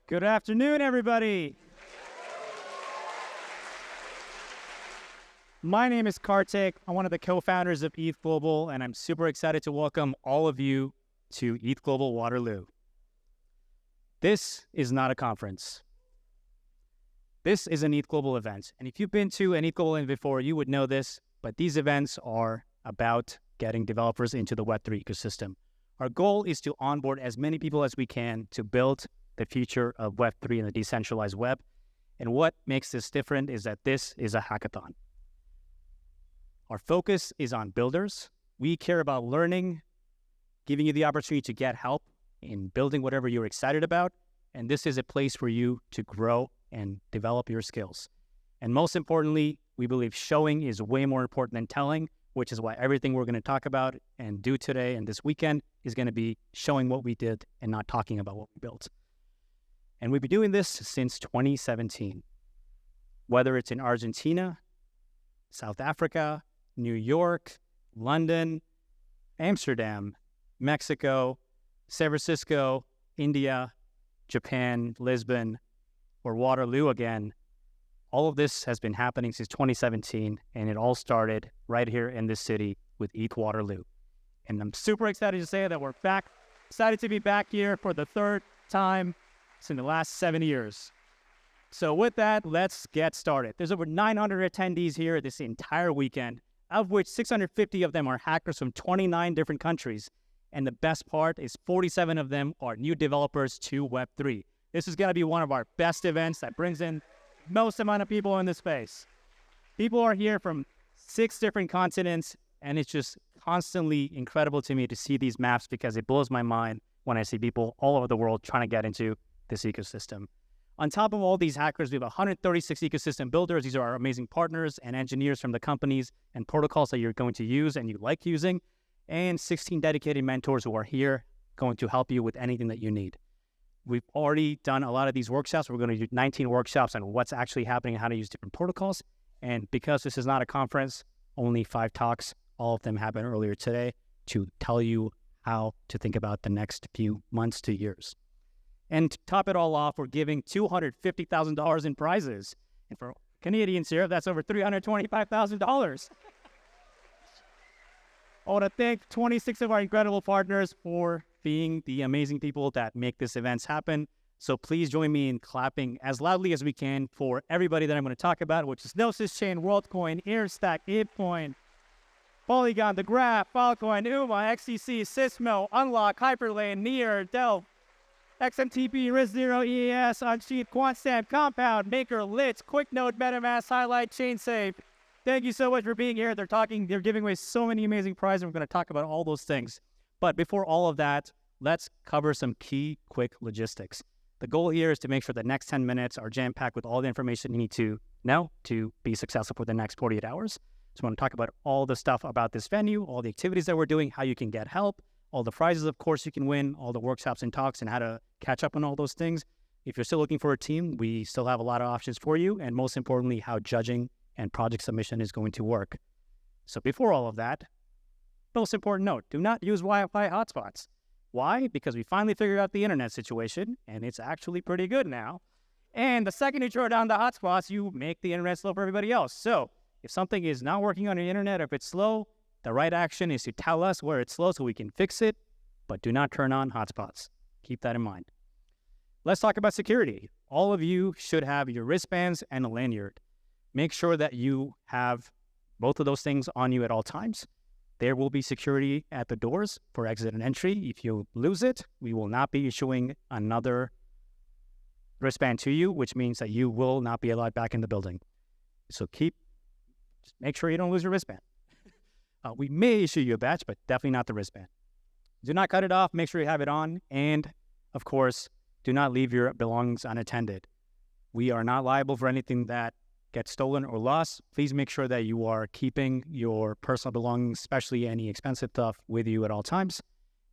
Good afternoon, everybody. My name is Kartik. I'm one of the co-founders of ETHGlobal, and I'm super excited to welcome all of you to ETHGlobal Waterloo. This is not a conference. This is an ETHGlobal event. And if you've been to an ETHGlobal event before, you would know this, but these events are about getting developers into the Web3 ecosystem. Our goal is to onboard as many people as we can to build the future of Web3 and the decentralized web. And what makes this different is that this is a hackathon. Our focus is on builders. We care about learning, giving you the opportunity to get help in building whatever you're excited about. And this is a place for you to grow and develop your skills. And most importantly, we believe showing is way more important than telling, which is why everything we're going to talk about and do today and this weekend is going to be showing what we did and not talking about what we built. And we've been doing this since 2017, whether it's in Argentina, South Africa, New York, London, Amsterdam, Mexico, San Francisco, India, Japan, Lisbon, or Waterloo again. All of this has been happening since 2017, and it all started right here in this city with ETH Waterloo. And I'm super excited to say that we're back, excited to be back here for the third time in the last 7 years. So with that, let's get started. There's over 900 attendees here this entire weekend, of which 650 of them are hackers from 29 different countries. And the best part is 47 of them are new developers to Web3. This is going to be one of our best events that brings in most amount of people in this space. People are here from 6 different continents, and it's just constantly incredible to me to see these maps because it blows my mind when I see people all over the world trying to get into this ecosystem. On top of all these hackers, we have 136 ecosystem builders. These are our amazing partners and engineers from the companies and protocols that you're going to use and you like using, and 16 dedicated mentors who are here going to help you with anything that you need. We've already done a lot of these workshops. We're going to do 19 workshops on what's actually happening and how to use different protocols. And because this is not a conference, only 5 talks, all of them happened earlier today to tell you how to think about the next few months to years. And to top it all off, we're giving $250,000 in prizes. And for Canadians here, that's over $325,000. I want to thank 26 of our incredible partners for being the amazing people that make this events happen. So please join me in clapping as loudly as we can for everybody that I'm going to talk about, which is Gnosis Chain, WorldCoin, Airstack, IBCoin, Polygon, The Graph, Filecoin, UMA, XTC, Sysmo, Unlock, Hyperlane, Near, Delve, XMTP, RIS0, EAS, Unsheath, QuantStamp, Compound, Maker, Lit, QuickNote, MetaMask, Highlight, ChainSafe. Thank you so much for being here. They're giving away so many amazing prizes. We're going to talk about all those things. But before all of that, let's cover some key, quick logistics. The goal here is to make sure the next 10 minutes are jam-packed with all the information you need to know to be successful for the next 48 hours. So I want to talk about all the stuff about this venue, all the activities that we're doing, how you can get help, all the prizes, of course, you can win, all the workshops and talks, and how to catch up on all those things. If you're still looking for a team, we still have a lot of options for you, and most importantly, how judging and project submission is going to work. So before all of that, most important note, do not use Wi-Fi hotspots. Why? Because we finally figured out the internet situation, and it's actually pretty good now. And the second you throw down the hotspots, you make the internet slow for everybody else. So if something is not working on your internet, or if it's slow, the right action is to tell us where it's slow so we can fix it, but do not turn on hotspots. Keep that in mind. Let's talk about security. All of you should have your wristbands and a lanyard. Make sure that you have both of those things on you at all times. There will be security at the doors for exit and entry. If you lose it, we will not be issuing another wristband to you, which means that you will not be allowed back in the building. So just make sure you don't lose your wristband. We may issue you a badge, but definitely not the wristband. Do not cut it off. Make sure you have it on. And, of course, do not leave your belongings unattended. We are not liable for anything that gets stolen or lost. Please make sure that you are keeping your personal belongings, especially any expensive stuff, with you at all times.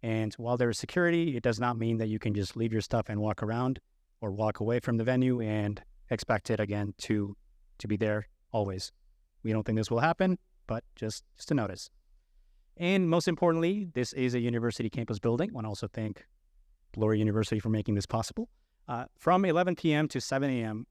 And while there is security, it does not mean that you can just leave your stuff and walk around or walk away from the venue and expect it again to be there always. We don't think this will happen, but just a notice. And most importantly, this is a university campus building. I want to also thank Talwar University for making this possible. From 11 p.m. to 7 a.m.,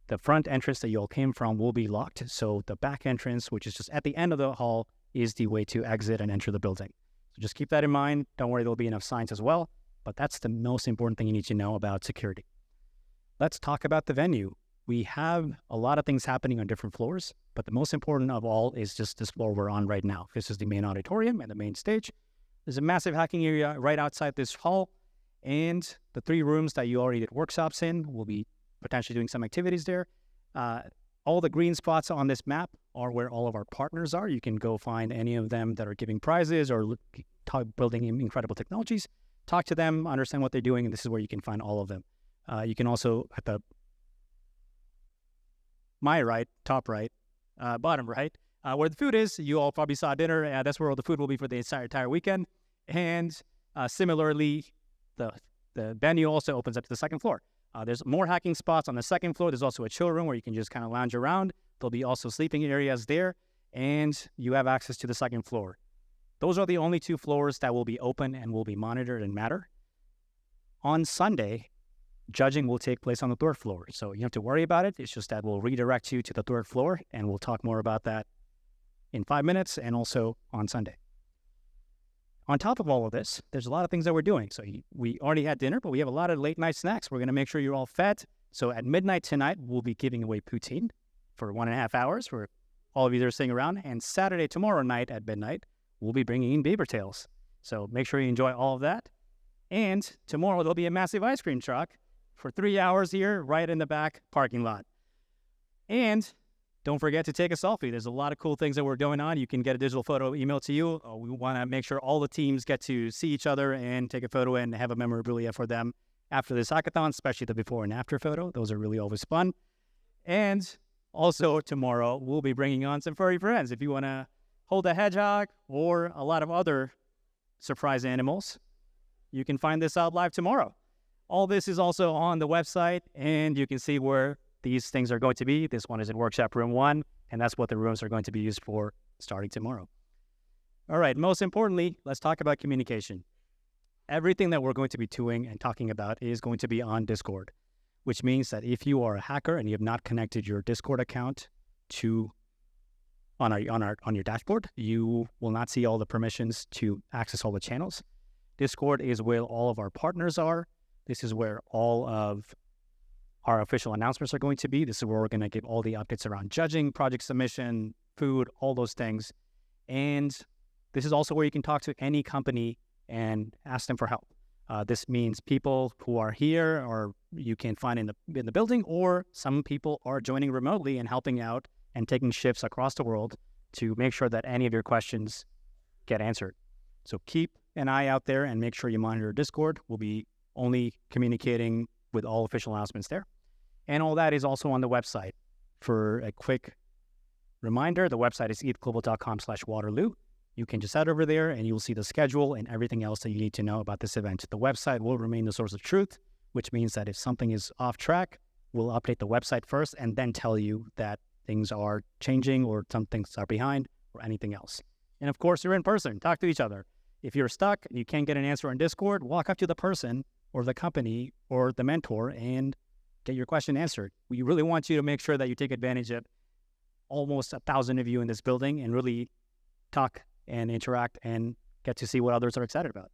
the front entrance that you all came from will be locked. So the back entrance, which is just at the end of the hall, is the way to exit and enter the building. So just keep that in mind. Don't worry, there'll be enough signs as well. But that's the most important thing you need to know about security. Let's talk about the venue. We have a lot of things happening on different floors, but the most important of all is just this floor we're on right now. This is the main auditorium and the main stage. There's a massive hacking area right outside this hall, and the 3 rooms that you already did workshops in will be potentially doing some activities there. All the green spots on this map are where all of our partners are. You can go find any of them that are giving prizes or building incredible technologies. Talk to them, understand what they're doing, and this is where you can find all of them. You can also, at the my right, top right, bottom right, where the food is, you all probably saw dinner. That's where all the food will be for the entire weekend. And similarly, the venue also opens up to the second floor. There's more hacking spots on the second floor. There's also a chill room where you can just kind of lounge around. There'll be also sleeping areas there, and you have access to the second floor. Those are the only 2 floors that will be open and will be monitored and matter. On Sunday, judging will take place on the 3rd floor. So you don't have to worry about it. It's just that we'll redirect you to the 3rd floor, and we'll talk more about that in 5 minutes and also on Sunday. On top of all of this, there's a lot of things that we're doing. So we already had dinner, but we have a lot of late night snacks. We're going to make sure you're all fed. So at midnight tonight, we'll be giving away poutine for 1.5 hours for all of you that are sitting around. And Saturday, tomorrow night at midnight, we'll be bringing in beaver tails. So make sure you enjoy all of that. And tomorrow, there'll be a massive ice cream truck for 3 hours here, right in the back parking lot. And don't forget to take a selfie. There's a lot of cool things that we're going on. You can get a digital photo emailed to you. We want to make sure all the teams get to see each other and take a photo and have a memorabilia for them after this hackathon, especially the before and after photo. Those are really always fun. And also tomorrow, we'll be bringing on some furry friends. If you want to hold a hedgehog or a lot of other surprise animals, you can find this out live tomorrow. All this is also on the website, and you can see where these things are going to be. This one is in workshop room 1, and that's what the rooms are going to be used for starting tomorrow. All right, most importantly, let's talk about communication. Everything that we're going to be doing and talking about is going to be on Discord, which means that if you are a hacker and you have not connected your Discord account on your dashboard, you will not see all the permissions to access all the channels. Discord is where all of our partners are. This is where all of our official announcements are going to be. This is where we're going to give all the updates around judging, project submission, food, all those things. And this is also where you can talk to any company and ask them for help. This means people who are here or you can find in the building, or some people are joining remotely and helping out and taking shifts across the world to make sure that any of your questions get answered. So keep an eye out there and make sure you monitor Discord. We'll be only communicating with all official announcements there. And all that is also on the website. For a quick reminder, the website is ETHGlobal.com/Waterloo. You can just head over there and you'll see the schedule and everything else that you need to know about this event. The website will remain the source of truth, which means that if something is off track, we'll update the website first and then tell you that things are changing or some things are behind or anything else. And of course, you're in person. Talk to each other. If you're stuck and you can't get an answer on Discord, walk up to the person or the company or the mentor and get your question answered. We really want you to make sure that you take advantage of almost 1,000 of you in this building and really talk and interact and get to see what others are excited about.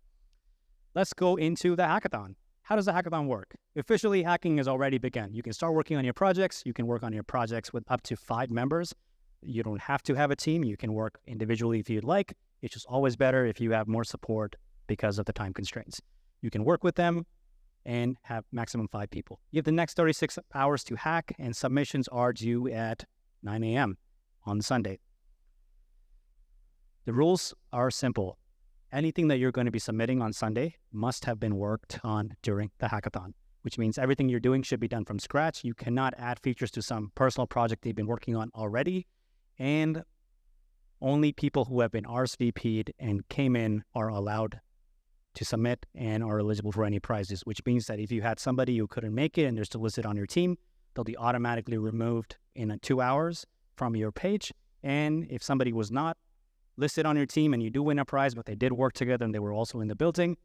Let's go into the hackathon. How does the hackathon work? Officially, hacking has already begun. You can start working on your projects. You can work on your projects with up to 5 members. You don't have to have a team. You can work individually if you'd like. It's just always better if you have more support because of the time constraints. You can work with them and have maximum 5 people. You have the next 36 hours to hack, and submissions are due at 9 a.m. on Sunday. The rules are simple. Anything that you're going to be submitting on Sunday must have been worked on during the hackathon, which means everything you're doing should be done from scratch. You cannot add features to some personal project they've been working on already, and only people who have been RSVP'd and came in are allowed to submit and are eligible for any prizes, which means that if you had somebody who couldn't make it and they're still listed on your team, they'll be automatically removed in 2 hours from your page. And if somebody was not listed on your team and you do win a prize, but they did work together and they were also in the building,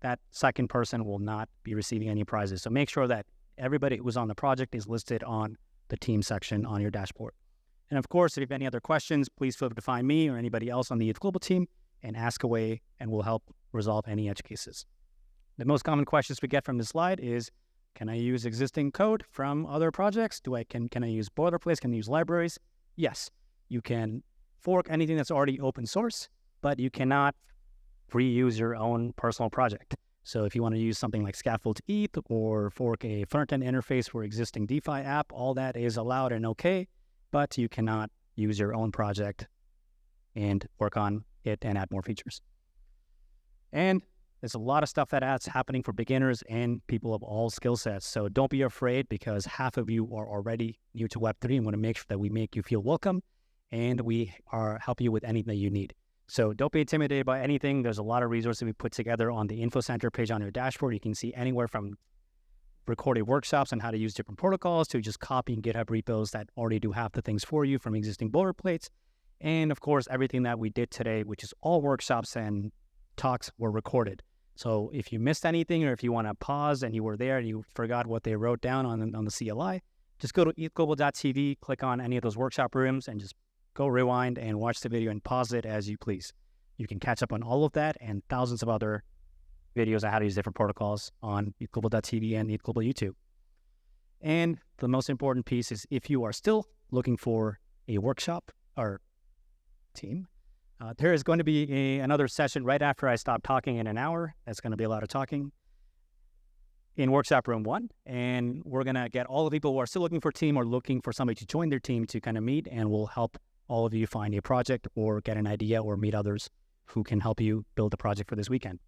that second person will not be receiving any prizes. So make sure that everybody who was on the project is listed on the team section on your dashboard. And of course, if you have any other questions, please feel free to find me or anybody else on the ETHGlobal team and ask away, and we'll help resolve any edge cases. The most common questions we get from this slide is, can I use existing code from other projects? Can I use boilerplates? Can I use libraries? Yes, you can fork anything that's already open source, but you cannot reuse your own personal project. So if you want to use something like Scaffold ETH or fork a front-end interface for existing DeFi app, all that is allowed and okay, but you cannot use your own project and work on it and add more features. And there's a lot of stuff that's happening for beginners and people of all skill sets. So don't be afraid, because half of you are already new to Web3 and want to make sure that we make you feel welcome and we help you with anything that you need. So don't be intimidated by anything. There's a lot of resources we put together on the Info Center page on your dashboard. You can see anywhere from recorded workshops on how to use different protocols to just copying GitHub repos that already do half the things for you from existing boilerplates. And of course, everything that we did today, which is all workshops and talks, were recorded. So if you missed anything, or if you want to pause and you were there and you forgot what they wrote down on the CLI, just go to ethglobal.tv, click on any of those workshop rooms, and just go rewind and watch the video and pause it as you please. You can catch up on all of that and thousands of other videos on how to use different protocols on ethglobal.tv and ETHGlobal YouTube. And the most important piece is, if you are still looking for a workshop or team, there is going to be another session right after I stop talking in an hour. That's going to be a lot of talking in workshop room 1. And we're going to get all the people who are still looking for a team or looking for somebody to join their team to kind of meet, and we'll help all of you find a project or get an idea or meet others who can help you build a project for this weekend.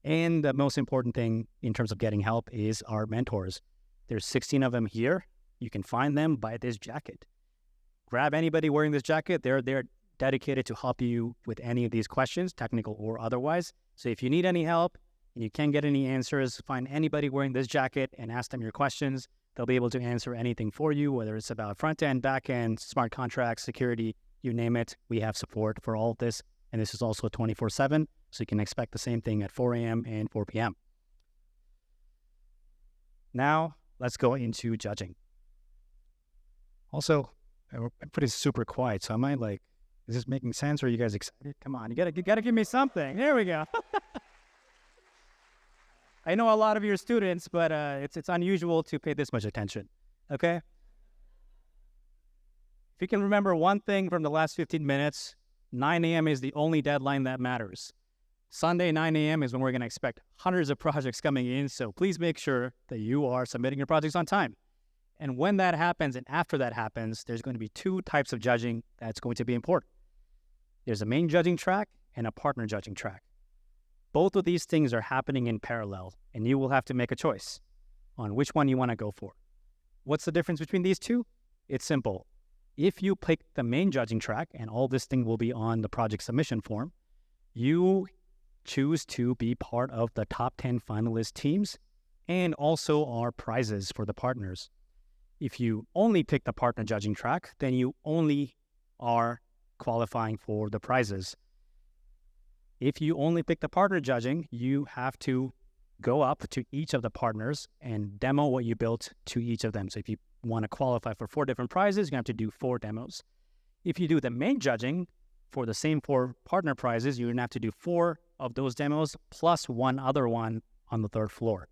And the most important thing in terms of getting help is our mentors. There's 16 of them here. You can find them by this jacket. Grab anybody wearing this jacket. They're dedicated to help you with any of these questions, technical or otherwise. So if you need any help and you can't get any answers, find anybody wearing this jacket and ask them your questions. They'll be able to answer anything for you, whether it's about front-end, back-end, smart contracts, security, you name it. We have support for all of this. And this is also 24/7, so you can expect the same thing at 4 a.m. and 4 p.m. Now, let's go into judging. Also, I put it super quiet, so am I like, is this making sense, or are you guys excited? Come on, you gotta give me something. There we go. I know a lot of your students, but it's unusual to pay this much attention, okay? If you can remember one thing from the last 15 minutes, 9 a.m. is the only deadline that matters. Sunday, 9 a.m. is when we're going to expect hundreds of projects coming in, so please make sure that you are submitting your projects on time. And when that happens and after that happens, there's going to be 2 types of judging that's going to be important. There's a main judging track and a partner judging track. Both of these things are happening in parallel, and you will have to make a choice on which one you want to go for. What's the difference between these two? It's simple. If you pick the main judging track, and all this thing will be on the project submission form, you choose to be part of the top 10 finalist teams and also our prizes for the partners. If you only pick the partner judging track, then you only are qualifying for the prizes. If you only pick the partner judging, you have to go up to each of the partners and demo what you built to each of them. So if you want to qualify for 4 different prizes, you have to do 4 demos. If you do the main judging for the same 4 partner prizes, you're going to have to do 4 of those demos plus 1 other one on the 3rd floor.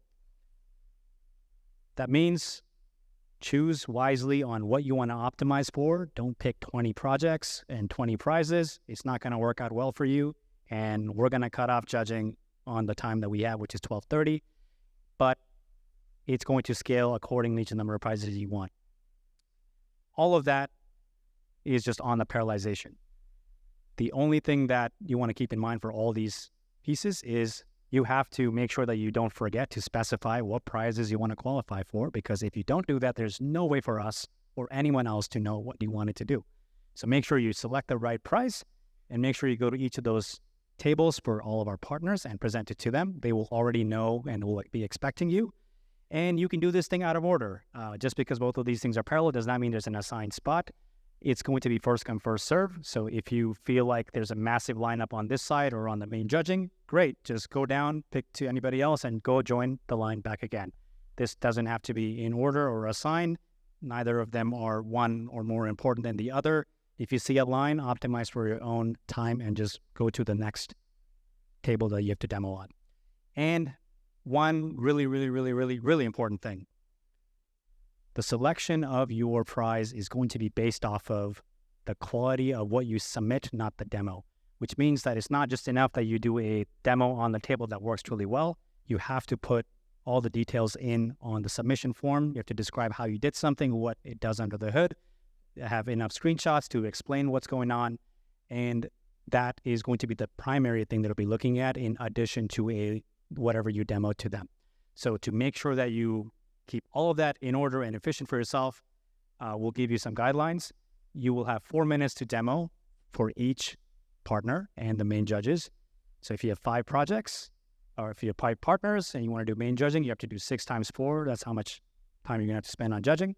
That means choose wisely on what you want to optimize for. Don't pick 20 projects and 20 prizes. It's not going to work out well for you. And we're going to cut off judging on the time that we have, which is 12:30. But it's going to scale accordingly to the number of prizes you want. All of that is just on the parallelization. The only thing that you want to keep in mind for all these pieces is you have to make sure that you don't forget to specify what prizes you want to qualify for, because if you don't do that, there's no way for us or anyone else to know what you wanted to do. So make sure you select the right prize and make sure you go to each of those tables for all of our partners and present it to them. They will already know and will be expecting you. And you can do this thing out of order. Just because both of these things are parallel does not mean there's an assigned spot. It's going to be first come, first serve. So if you feel like there's a massive lineup on this side or on the main judging, great. Just go down, pick to anybody else, and go join the line back again. This doesn't have to be in order or assigned. Neither of them are one or more important than the other. If you see a line, optimize for your own time and just go to the next table that you have to demo on. And one really important thing. The selection of your prize is going to be based off of the quality of what you submit, not the demo, which means that it's not just enough that you do a demo on the table that works really well. You have to put all the details in on the submission form. You have to describe how you did something, what it does under the hood, have enough screenshots to explain what's going on. And that is going to be the primary thing that we'll be looking at in addition to whatever you demo to them. So to make sure that you keep all of that in order and efficient for yourself, we'll give you some guidelines. You will have 4 minutes to demo for each partner and the main judges. So if you have 5 projects, or if you have 5 partners and you want to do main judging, you have to do 6 times 4. That's how much time you're going to have to spend on judging.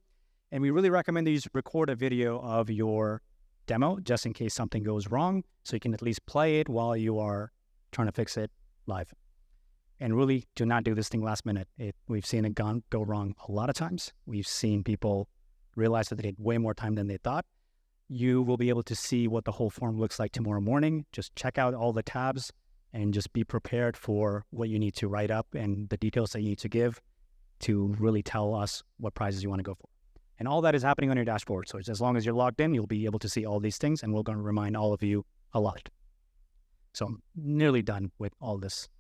And we really recommend that you record a video of your demo just in case something goes wrong, so you can at least play it while you are trying to fix it live. And really, do not do this thing last minute. We've seen it go wrong a lot of times. We've seen people realize that they had way more time than they thought. You will be able to see what the whole form looks like tomorrow morning. Just check out all the tabs and just be prepared for what you need to write up and the details that you need to give to really tell us what prizes you want to go for. And all that is happening on your dashboard. So as long as you're logged in, you'll be able to see all these things, and we're going to remind all of you a lot. So I'm nearly done with all this.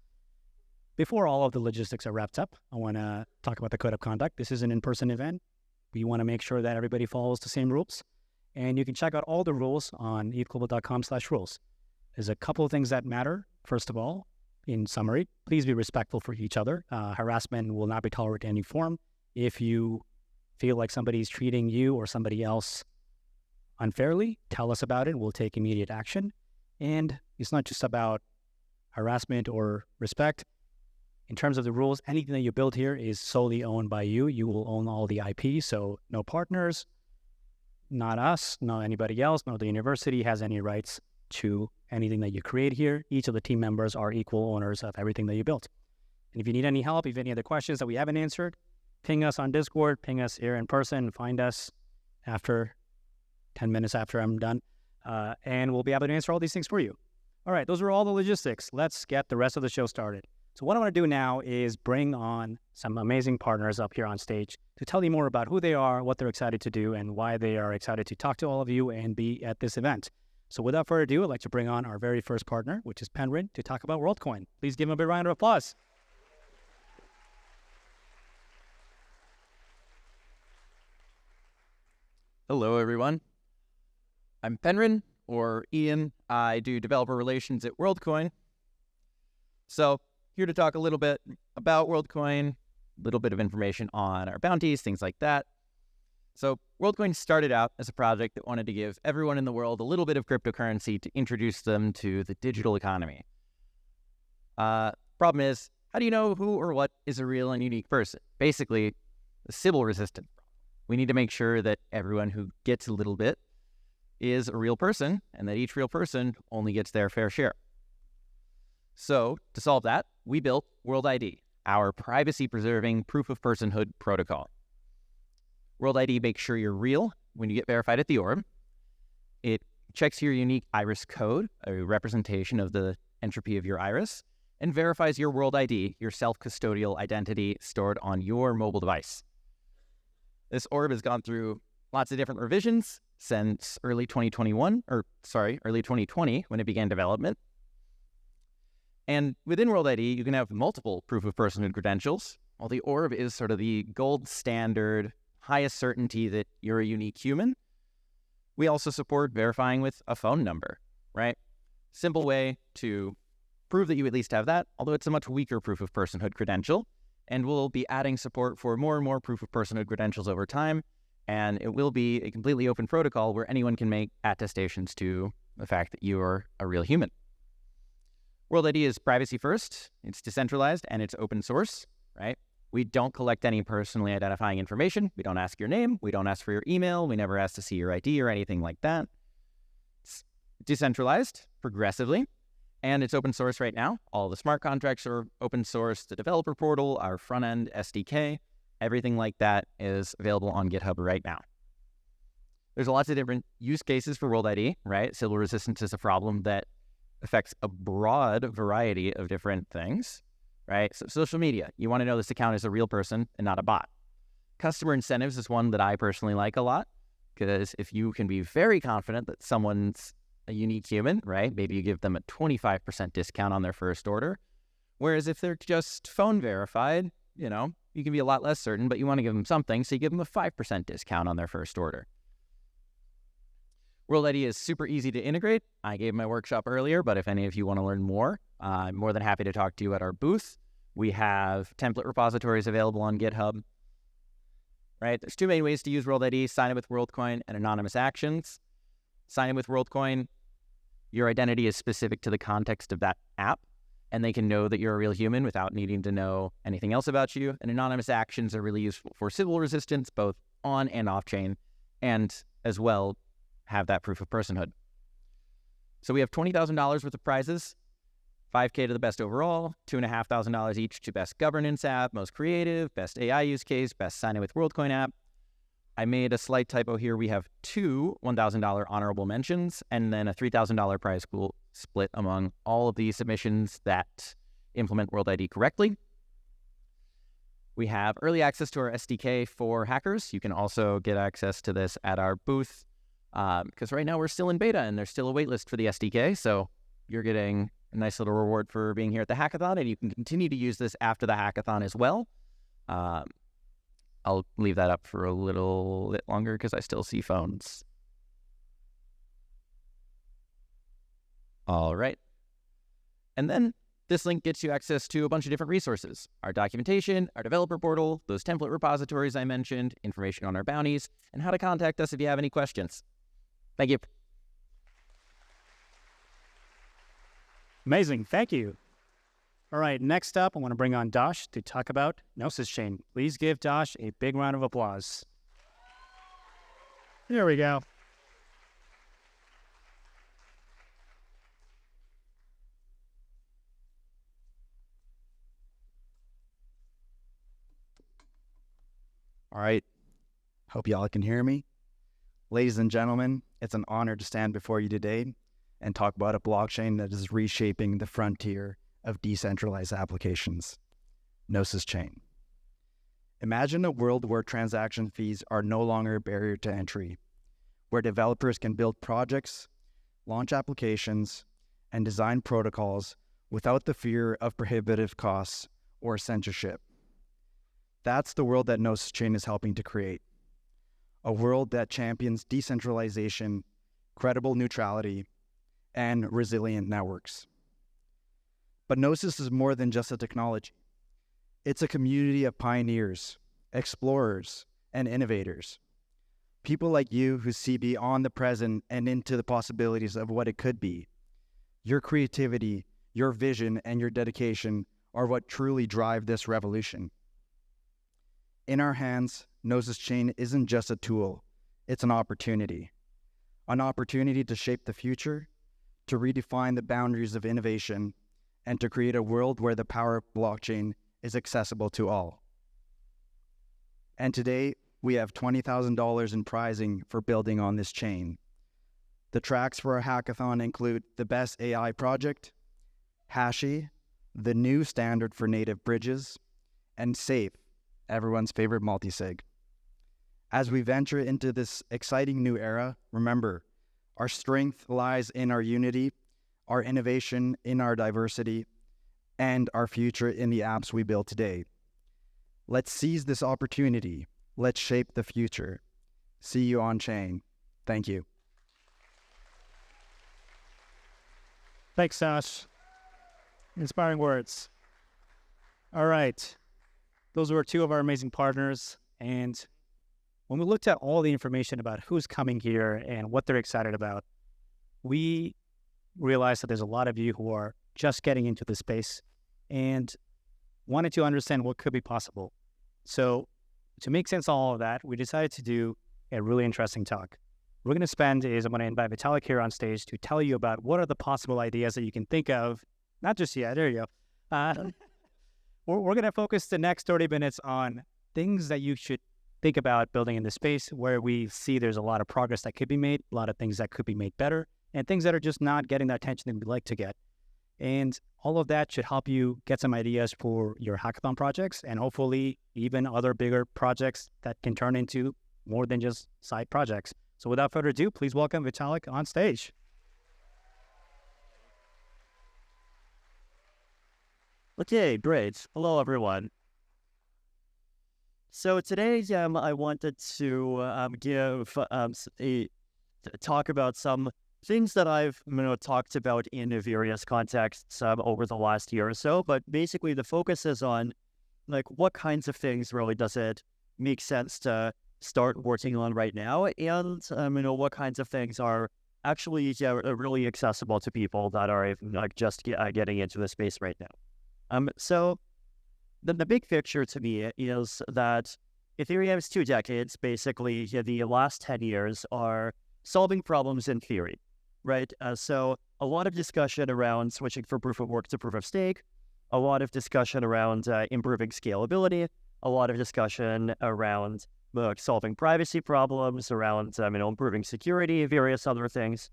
Before all of the logistics are wrapped up, I want to talk about the code of conduct. This is an in-person event. We want to make sure that everybody follows the same rules. And you can check out all the rules on ethglobal.com/rules. There's a couple of things that matter. First of all, in summary, please be respectful for each other. Harassment will not be tolerated in any form. If you feel like somebody's treating you or somebody else unfairly, tell us about it. We'll take immediate action. And it's not just about harassment or respect. In terms of the rules, anything that you build here is solely owned by you. You will own all the IP, so no partners, not us, not anybody else, no the university has any rights to anything that you create here. Each of the team members are equal owners of everything that you built. And if you need any help, if you have any other questions that we haven't answered, ping us on Discord, ping us here in person, find us after 10 minutes after I'm done, and we'll be able to answer all these things for you. All right, those are all the logistics. Let's get the rest of the show started. So what I want to do now is bring on some amazing partners up here on stage to tell you more about who they are, what they're excited to do, and why they are excited to talk to all of you and be at this event. So without further ado, I'd like to bring on our very first partner, which is Penrin, to talk about WorldCoin. Please give him a big round of applause. Hello, everyone. I'm Penrin, or Ian. I do developer relations at WorldCoin. So here to talk a little bit about WorldCoin, a little bit of information on our bounties, things like that. So WorldCoin started out as a project that wanted to give everyone in the world a little bit of cryptocurrency to introduce them to the digital economy. Problem is, how do you know who or what is a real and unique person? Basically, a Sybil resistance problem. We need to make sure that everyone who gets a little bit is a real person, and that each real person only gets their fair share. So to solve that, we built World ID, our privacy-preserving proof of personhood protocol. World ID makes sure you're real when you get verified at the orb. It checks your unique iris code, a representation of the entropy of your iris, and verifies your World ID, your self-custodial identity stored on your mobile device. This orb has gone through lots of different revisions since early 2020, when it began development. And within World ID, you can have multiple proof of personhood credentials, while the orb is sort of the gold standard, highest certainty that you're a unique human. We also support verifying with a phone number, right? Simple way to prove that you at least have that, although it's a much weaker proof of personhood credential. And we'll be adding support for more and more proof of personhood credentials over time. And it will be a completely open protocol where anyone can make attestations to the fact that you are a real human. World ID is privacy first, it's decentralized, and it's open source, right? We don't collect any personally identifying information. We don't ask your name. We don't ask for your email. We never ask to see your ID or anything like that. It's decentralized progressively, and it's open source right now. All the smart contracts are open source. The developer portal, our front-end SDK, everything like that is available on GitHub right now. There's lots of different use cases for World ID, right? Sybil resistance is a problem that affects a broad variety of different things, right? So social media, you want to know this account is a real person and not a bot. Customer incentives is one that I personally like a lot, because if you can be very confident that someone's a unique human, right? Maybe you give them a 25% discount on their first order. Whereas if they're just phone verified, you can be a lot less certain, but you want to give them something, so you give them a 5% discount on their first order. World ID is super easy to integrate. I gave my workshop earlier, but if any of you want to learn more, I'm more than happy to talk to you at our booth. We have template repositories available on GitHub, right? There's two main ways to use World ID: sign in with WorldCoin and anonymous actions. Sign in with WorldCoin, your identity is specific to the context of that app, and they can know that you're a real human without needing to know anything else about you. And anonymous actions are really useful for Sybil resistance, both on and off chain, and as well have that proof of personhood. So we have $20,000 worth of prizes, $5K to the best overall, $2,500 each to best governance app, most creative, best AI use case, best sign in with WorldCoin app. I made a slight typo here. We have two $1,000 honorable mentions and then a $3,000 prize pool split among all of the submissions that implement World ID correctly. We have early access to our SDK for hackers. You can also get access to this at our booth, because right now we're still in beta and there's still a waitlist for the SDK. So you're getting a nice little reward for being here at the hackathon, and you can continue to use this after the hackathon as well. I'll leave that up for a little bit longer because I still see phones. All right. And then this link gets you access to a bunch of different resources: our documentation, our developer portal, those template repositories I mentioned, information on our bounties, and how to contact us if you have any questions. Thank you. Amazing. Thank you. All right, next up, I want to bring on Dash to talk about Gnosis Chain. Please give Dash a big round of applause. Here we go. All right. Hope y'all can hear me. Ladies and gentlemen, it's an honor to stand before you today and talk about a blockchain that is reshaping the frontier of decentralized applications, Gnosis Chain. Imagine a world where transaction fees are no longer a barrier to entry, where developers can build projects, launch applications, and design protocols without the fear of prohibitive costs or censorship. That's the world that Gnosis Chain is helping to create. A world that champions decentralization, credible neutrality, and resilient networks. But Gnosis is more than just a technology. It's a community of pioneers, explorers, and innovators. People like you who see beyond the present and into the possibilities of what it could be. Your creativity, your vision, and your dedication are what truly drive this revolution. In our hands, Gnosis Chain isn't just a tool, it's an opportunity. An opportunity to shape the future, to redefine the boundaries of innovation, and to create a world where the power of blockchain is accessible to all. And today, we have $20,000 in prizing for building on this chain. The tracks for our hackathon include the best AI project, Hashi, the new standard for native bridges, and Safe, everyone's favorite multisig. As we venture into this exciting new era, remember, our strength lies in our unity, our innovation in our diversity, and our future in the apps we build today. Let's seize this opportunity. Let's shape the future. See you on chain. Thank you. Thanks, Dash. Inspiring words. All right. Those were two of our amazing partners. And when we looked at all the information about who's coming here and what they're excited about, we realized that there's a lot of you who are just getting into the space and wanted to understand what could be possible. So to make sense of all of that, we decided to do a really interesting talk. What we're going to spend is I'm going to invite Vitalik here on stage to tell you about what are the possible ideas that you can think of. Not just yet, there you go. We're going to focus the next 30 minutes on things that you should think about building in the space where we see there's a lot of progress that could be made, a lot of things that could be made better, and things that are just not getting the attention that we'd like to get. And all of that should help you get some ideas for your hackathon projects and hopefully even other bigger projects that can turn into more than just side projects. So without further ado, please welcome Vitalik on stage. Okay, great. Hello, everyone. So today, I wanted to give a talk about some things that I've talked about in various contexts over the last year or so. But basically, the focus is on like what kinds of things really does it make sense to start working on right now, and what kinds of things are actually really accessible to people that are like just getting into the space right now. So the big picture to me is that Ethereum's 2 decades, basically the last 10 years, are solving problems in theory, right? So a lot of discussion around switching from proof of work to proof of stake, a lot of discussion around improving scalability, a lot of discussion around solving privacy problems, around improving security, various other things.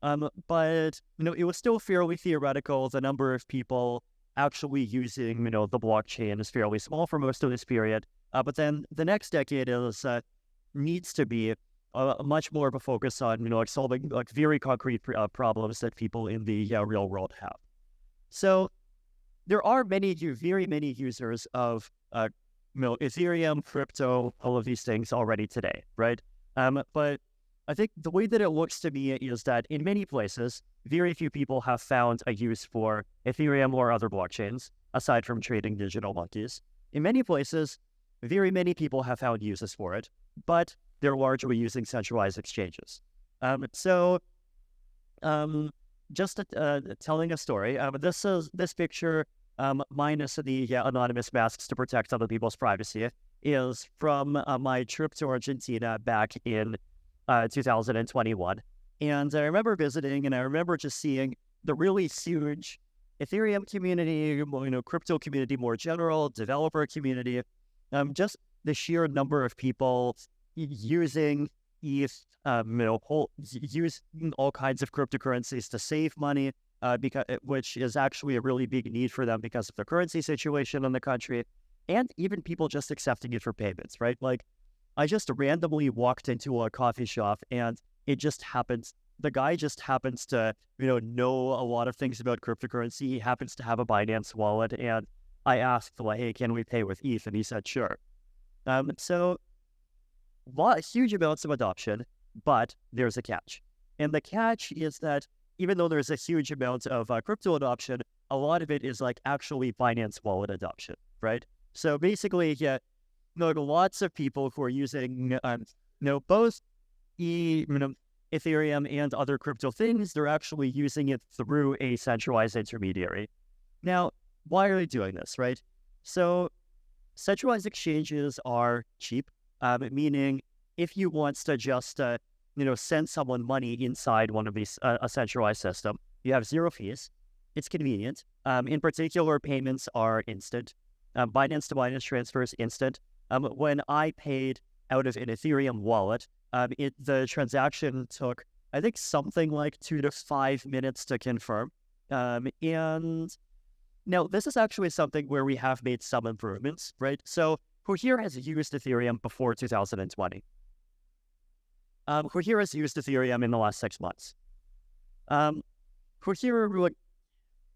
But it was still fairly theoretical. The number of people actually using, the blockchain is fairly small for most of this period. But then the next decade needs to be much more of a focus on, solving very concrete problems that people in the real world have. So there are very many users of, Ethereum, crypto, all of these things already today, right? But I think the way that it looks to me is that in many places, very few people have found a use for Ethereum or other blockchains, aside from trading digital monkeys. In many places, very many people have found uses for it, but they're largely using centralized exchanges. Just telling a story, this picture, minus the anonymous masks to protect other people's privacy, is from my trip to Argentina back in 2021. And I remember visiting, and I remember just seeing the really huge Ethereum community, crypto community more general, developer community, just the sheer number of people using ETH, using all kinds of cryptocurrencies to save money, which is actually a really big need for them because of the currency situation in the country, and even people just accepting it for payments, right? Like, I just randomly walked into a coffee shop, and it just happens. The guy just happens to, know a lot of things about cryptocurrency. He happens to have a Binance wallet, and I asked, like, hey, can we pay with ETH? And he said, sure. So huge amounts of adoption, but there's a catch. And the catch is that even though there's a huge amount of crypto adoption, a lot of it is like actually Binance wallet adoption, right? So basically, lots of people who are using, both Ethereum and other crypto things, they're actually using it through a centralized intermediary. Now, why are they doing this, right? So centralized exchanges are cheap, meaning if you want to just, send someone money inside one of these, a centralized system, you have zero fees. It's convenient. In particular, payments are instant. Binance to Binance transfers instant. When I paid out of an Ethereum wallet, the transaction took, I think, something like 2 to 5 minutes to confirm. And now this is actually something where we have made some improvements, right? So who here has used Ethereum before 2020? Who here has used Ethereum in the last 6 months? Who here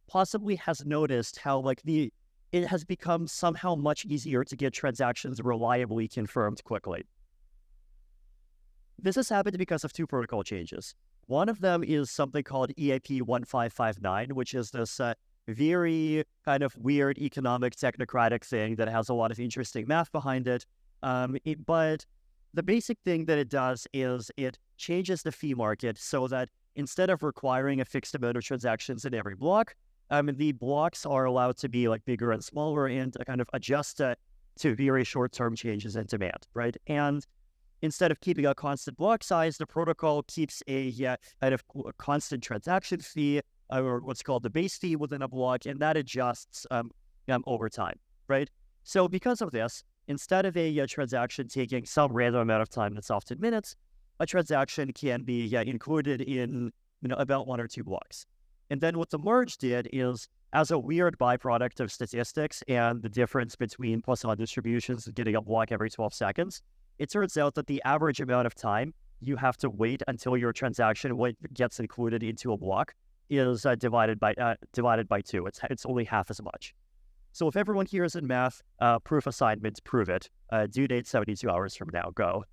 possibly has noticed how it has become somehow much easier to get transactions reliably confirmed quickly. This has happened because of 2 protocol changes. One of them is something called EIP 1559, which is this very kind of weird economic technocratic thing that has a lot of interesting math behind it. But the basic thing that it does is it changes the fee market so that instead of requiring a fixed amount of transactions in every block, the blocks are allowed to be bigger and smaller and kind of adjust to very short-term changes in demand, right? And instead of keeping a constant block size, the protocol keeps a kind of constant transaction fee, or what's called the base fee within a block, and that adjusts over time, right? So because of this, instead of a transaction taking some random amount of time, that's often minutes, a transaction can be included in about 1 or 2 blocks. And then what the merge did is, as a weird byproduct of statistics and the difference between Poisson distributions and getting a block every 12 seconds, it turns out that the average amount of time you have to wait until your transaction gets included into a block is divided by 2. It's only half as much. So if everyone here is in math, proof assignment, prove it. Due date 72 hours from now, go.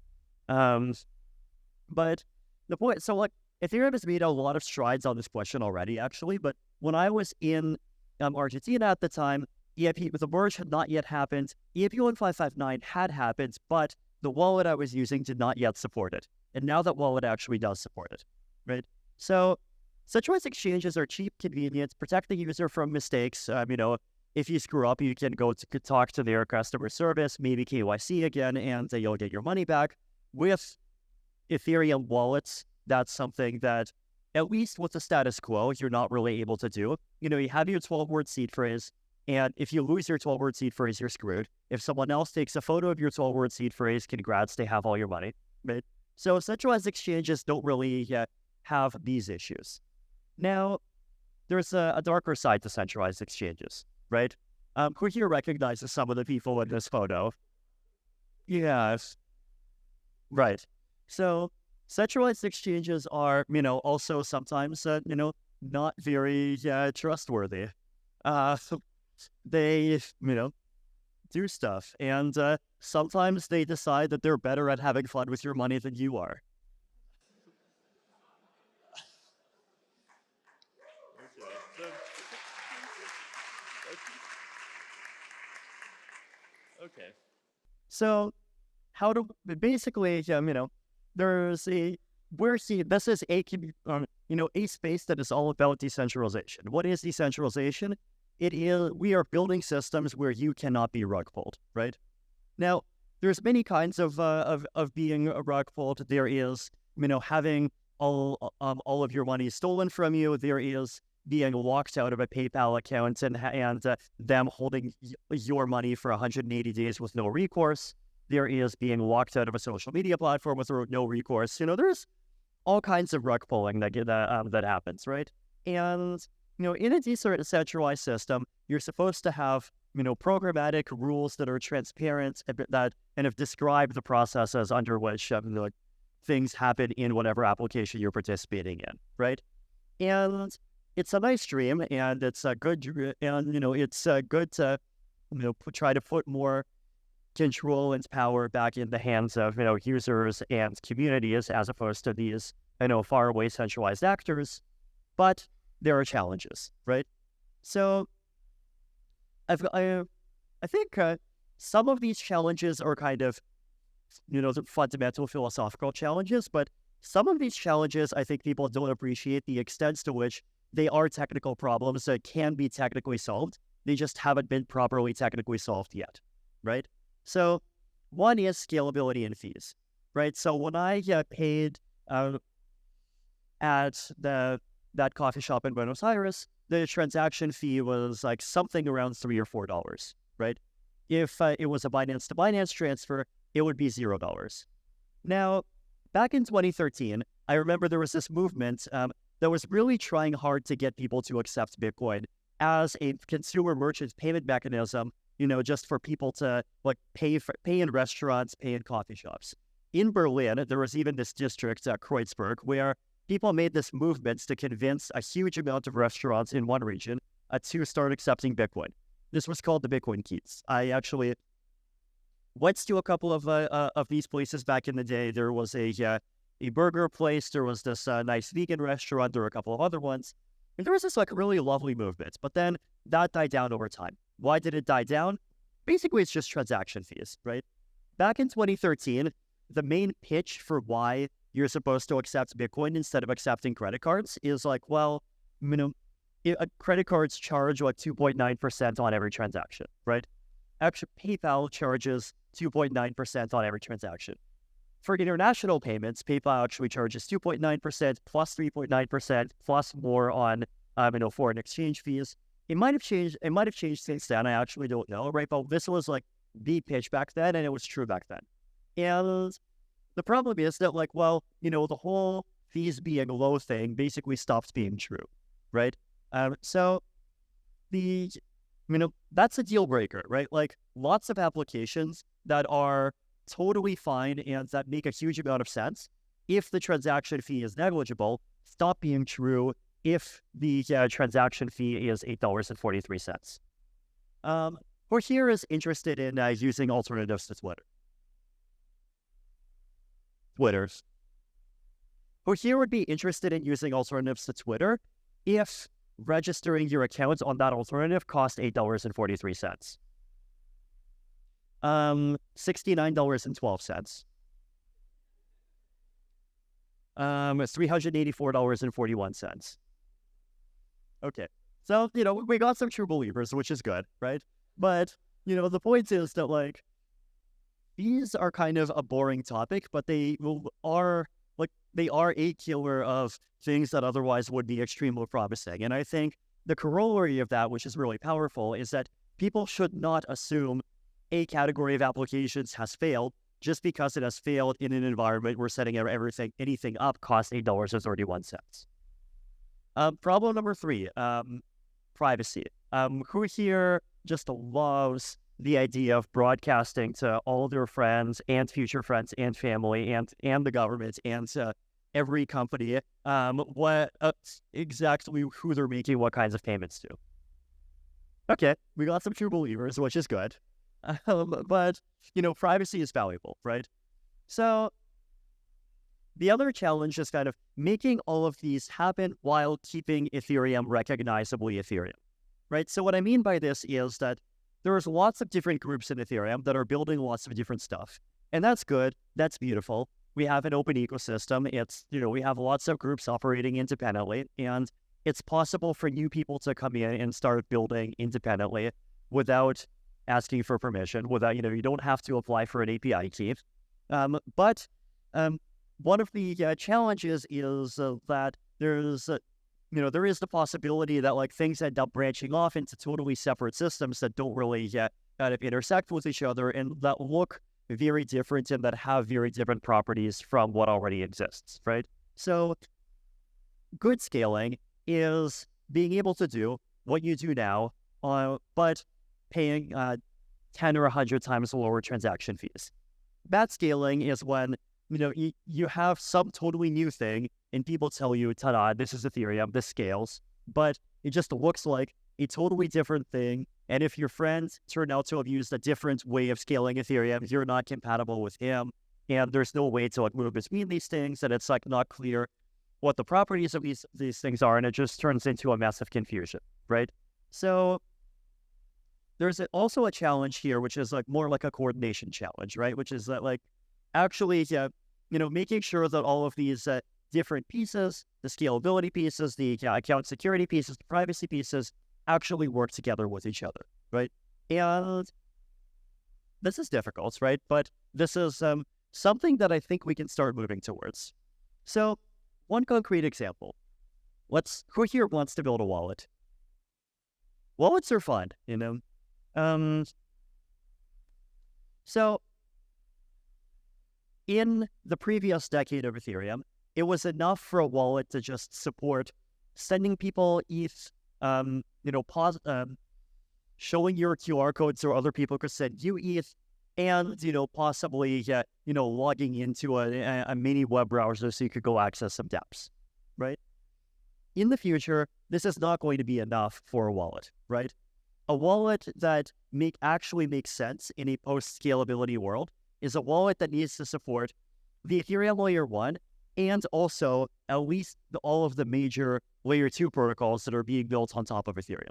But the point, so like Ethereum has made a lot of strides on this question already, actually. But when I was in Argentina at the time, the merge had not yet happened. EIP 1559 had happened, but the wallet I was using did not yet support it. And now that wallet actually does support it, right? So centralized exchanges are cheap, convenient, protect the user from mistakes. If you screw up, you can go to talk to their customer service, maybe KYC again, and you'll get your money back. With Ethereum wallets, that's something that, at least with the status quo, you're not really able to do. You have your 12-word seed phrase, and if you lose your 12-word seed phrase, you're screwed. If someone else takes a photo of your 12-word seed phrase, congrats, they have all your money, right? So centralized exchanges don't really have these issues. Now, there's a darker side to centralized exchanges, right? Who here recognizes some of the people in this photo? Yes. Right. So centralized exchanges are, also sometimes, not very trustworthy. They, do stuff. And sometimes they decide that they're better at having fun with your money than you are. Okay. So how do basically, this is a space that is all about decentralization. What is decentralization? We are building systems where you cannot be rug pulled, right? Now, there's many kinds of being a rug pulled. There is, having all of your money stolen from you. There is being locked out of a PayPal account and them holding your money for 180 days with no recourse. There is being locked out of a social media platform with no recourse. There's all kinds of rug pulling that happens, right? And in a decentralized system, you're supposed to have programmatic rules that are transparent, that kind of describe the processes under which things happen in whatever application you're participating in, right? And it's a nice dream, and it's a good, and it's good to try to put more control and power back in the hands of users and communities as opposed to these far away centralized actors. But there are challenges, right? So I think some of these challenges are kind of the fundamental philosophical challenges, but some of these challenges I think people don't appreciate the extent to which they are technical problems that can be technically solved. They just haven't been properly technically solved yet, right? So one is scalability and fees, right? So when I paid at that coffee shop in Buenos Aires, the transaction fee was like something around $3 or $4, right? If it was a Binance to Binance transfer, it would be $0. Now, back in 2013, I remember there was this movement that was really trying hard to get people to accept Bitcoin as a consumer merchant payment mechanism, just for people to pay in restaurants, pay in coffee shops. In Berlin, there was even this district, Kreuzberg, where people made this movement to convince a huge amount of restaurants in one region to start accepting Bitcoin. This was called the Bitcoin Keys. I actually went to a couple of these places back in the day. There was a burger place. There was this nice vegan restaurant. There were a couple of other ones. And there was this really lovely movement. But then that died down over time. Why did it die down? Basically, it's just transaction fees, right? Back in 2013, the main pitch for why you're supposed to accept Bitcoin instead of accepting credit cards is credit cards charge 2.9% on every transaction, right? actually PayPal charges 2.9% on every transaction. For international payments, PayPal actually charges 2.9% plus 3.9% plus more on foreign exchange fees. It might have changed. It might have changed since then. I actually don't know, right? But this was like the pitch back then, and it was true back then. And the problem is that, like, well, the whole fees being low thing basically stops being true, right? So that's a deal breaker, right? Like, lots of applications that are totally fine and that make a huge amount of sense if the transaction fee is negligible stop being true if the transaction fee is $8.43. Who here is interested in using alternatives to Twitters? Who here would be interested in using alternatives to Twitter if registering your account on that alternative cost $8.43? $69.12. $384.41. Okay. So, we got some true believers, which is good, right? But, the point is that, like, these are kind of a boring topic, but they are a killer of things that otherwise would be extremely promising. And I think the corollary of that, which is really powerful, is that people should not assume a category of applications has failed just because it has failed in an environment where setting anything up costs $8.31. Problem number 3, privacy. Who here just loves the idea of broadcasting to all their friends and future friends and family and the government and every company what exactly who they're making what kinds of payments to? Okay, we got some true believers, which is good. But, privacy is valuable, right? So the other challenge is kind of making all of these happen while keeping Ethereum recognizably Ethereum, right? So what I mean by this is that there's lots of different groups in Ethereum that are building lots of different stuff. And that's good. That's beautiful. We have an open ecosystem. It's, we have lots of groups operating independently. And it's possible for new people to come in and start building independently without asking for permission, without, you don't have to apply for an API key. But one of the challenges is that there's, there is the possibility that, like, things end up branching off into totally separate systems that don't really kind of intersect with each other and that look very different and that have very different properties from what already exists, right? So good scaling is being able to do what you do now, but paying 10 or 100 times lower transaction fees. Bad scaling is when, you have some totally new thing and people tell you, ta-da, this is Ethereum, this scales, but it just looks like a totally different thing. And if your friends turn out to have used a different way of scaling Ethereum, you're not compatible with him, and there's no way to, like, move between these things, and it's, like, not clear what the properties of these things are, and it just turns into a mess of confusion, right? So there's also a challenge here, which is, like, more like a coordination challenge, right? Which is that, like, actually, making sure that all of these different pieces, the scalability pieces, the account security pieces, the privacy pieces, actually work together with each other, right? And this is difficult, right? But this is something that I think we can start moving towards. So one concrete example. Who here wants to build a wallet? Wallets are fun, So in the previous decade of Ethereum, it was enough for a wallet to just support sending people ETH, showing your QR code so other people could send you ETH, and, possibly, logging into a mini web browser so you could go access some dApps, right? In the future, this is not going to be enough for a wallet, right? A wallet that actually makes sense in a post-scalability world is a wallet that needs to support the Ethereum Layer 1 and also at least all of the major Layer 2 protocols that are being built on top of Ethereum.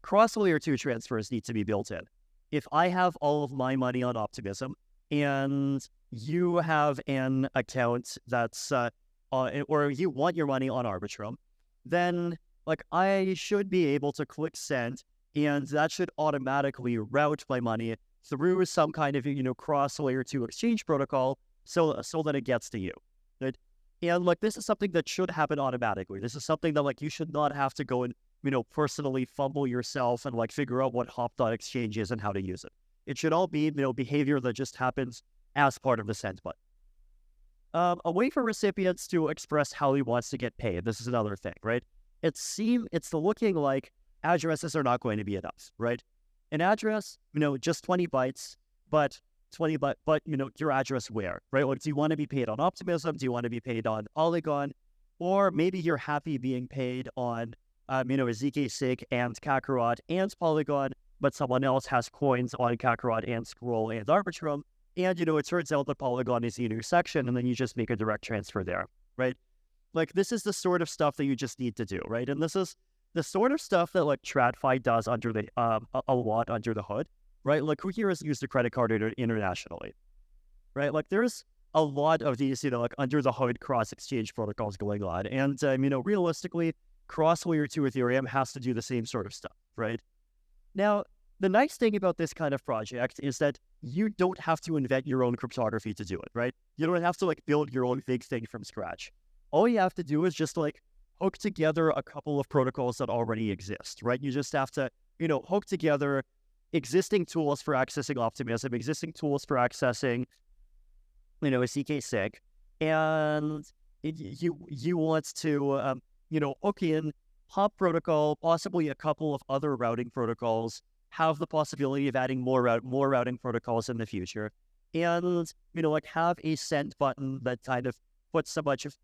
Cross-Layer 2 transfers need to be built in. If I have all of my money on Optimism and you have an account that's, or you want your money on Arbitrum, then, like, I should be able to click send and that should automatically route my money through some kind of, cross layer 2 exchange protocol so that it gets to you. Right? And like, this is something that should happen automatically. This is something that like you should not have to go and, personally fumble yourself and like figure out what hop.exchange is and how to use it. It should all be, behavior that just happens as part of the send button. A way for recipients to express how he wants to get paid. This is another thing, right? It's looking like addresses are not going to be enough, right? An address, just 20 bytes, but your address where, right? Like, do you want to be paid on Optimism? Do you want to be paid on Polygon? Or maybe you're happy being paid on, zk-sig and Kakarot and Polygon, but someone else has coins on Kakarot and Scroll and Arbitrum. And, it turns out that Polygon is the intersection, and then you just make a direct transfer there, right? Like, this is the sort of stuff that you just need to do, right? And this is the sort of stuff that, like, TradFi does under the a lot under the hood, right? Like, who here has used a credit card internationally, right? Like, there's a lot of these, like, under the hood cross-exchange protocols going on. And, realistically, cross-layer 2 Ethereum has to do the same sort of stuff, right? Now, the nice thing about this kind of project is that you don't have to invent your own cryptography to do it, right? You don't have to like build your own big thing from scratch. All you have to do is just like hook together a couple of protocols that already exist, right? You just have to, hook together existing tools for accessing Optimism, existing tools for accessing, zk-sig, and you want to, hook in Hop protocol, possibly a couple of other routing protocols, have the possibility of adding more routing protocols in the future, and have a send button that kind of puts so much of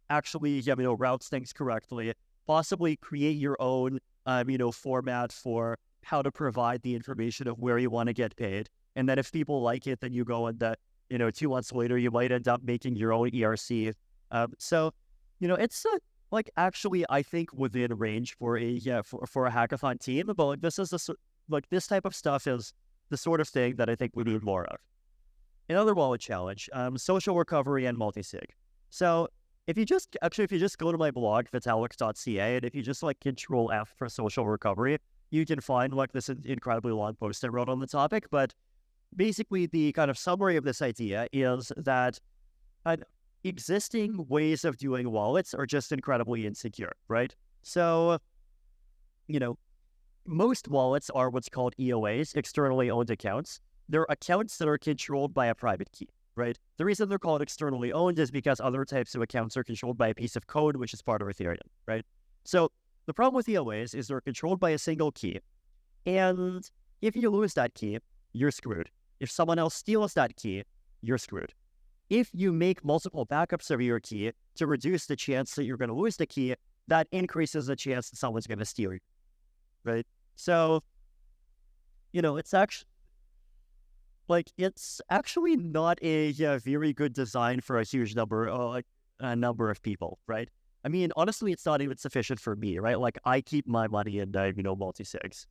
actually routes things correctly. Possibly create your own format for how to provide the information of where you want to get paid, and then if people like it, then you go and 2 months later you might end up making your own ERC. So it's like actually I think within range for a hackathon team, but like this type of stuff is the sort of thing that I think we need more of. Another wallet challenge, social recovery and multisig. So if you just go to my blog, vitalik.ca, and if you just like Control F for social recovery, you can find like this incredibly long post I wrote on the topic. But basically the kind of summary of this idea is that existing ways of doing wallets are just incredibly insecure, right? So, most wallets are what's called EOAs, externally owned accounts. They're accounts that are controlled by a private key, right? The reason they're called externally owned is because other types of accounts are controlled by a piece of code, which is part of Ethereum, right? So the problem with EOAs is they're controlled by a single key. And if you lose that key, you're screwed. If someone else steals that key, you're screwed. If you make multiple backups of your key to reduce the chance that you're going to lose the key, that increases the chance that someone's going to steal you, right? So, it's actually not a very good design for a huge number of people, right? I mean, honestly, it's not even sufficient for me, right? Like, I keep my money in, multisigs.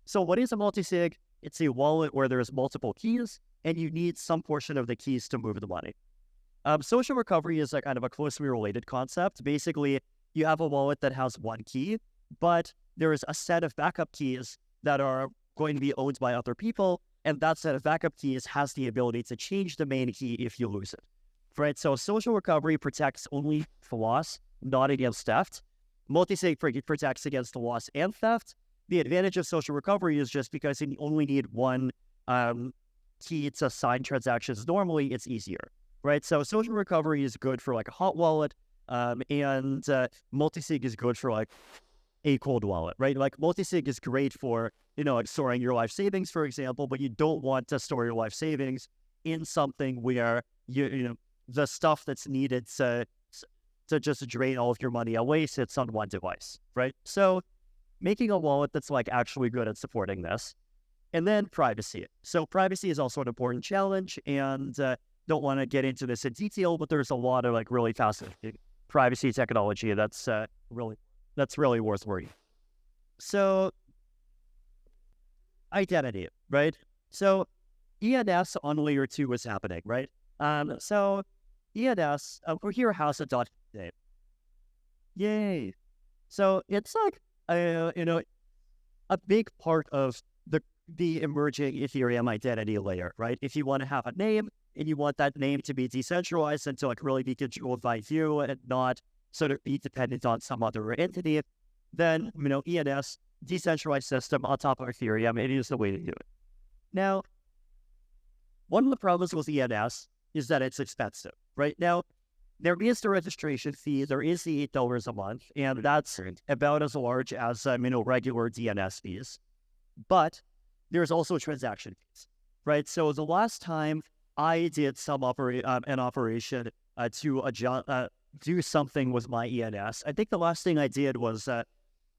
So what is a multisig? It's a wallet where there's multiple keys, and you need some portion of the keys to move the money. Social recovery is a kind of a closely related concept. Basically, you have a wallet that has one key, but there is a set of backup keys that are going to be owned by other people, and that set of backup keys has the ability to change the main key if you lose it, right? So social recovery protects only for loss, not against theft. Multisig protects against the loss and theft. The advantage of social recovery is just because you only need one key to sign transactions normally, it's easier, right? So social recovery is good for like a hot wallet, and multisig is good for like a cold wallet, right? Like multisig is great for, like storing your life savings, for example, but you don't want to store your life savings in something where the stuff that's needed to just drain all of your money away sits on one device, right? So making a wallet that's like actually good at supporting this. And then privacy. So privacy is also an important challenge, and don't want to get into this in detail, but there's a lot of like really fascinating privacy technology that's really worth worrying. So identity, right? So ENS on layer 2 is happening, right? So ENS, we're here house at dot today. Yay. So it's like, a big part of the emerging Ethereum identity layer, right? If you want to have a name and you want that name to be decentralized and to like really be controlled by you and not sort of be dependent on some other entity, then, ENS, decentralized system on top of Ethereum, it is the way to do it. Now, one of the problems with ENS is that it's expensive, right? Now, there is the registration fee, there is the $8 a month, and that's about as large as, regular DNS fees. But there's also transaction fees, right? So the last time I did some an operation to do something with my ENS, I think the last thing I did was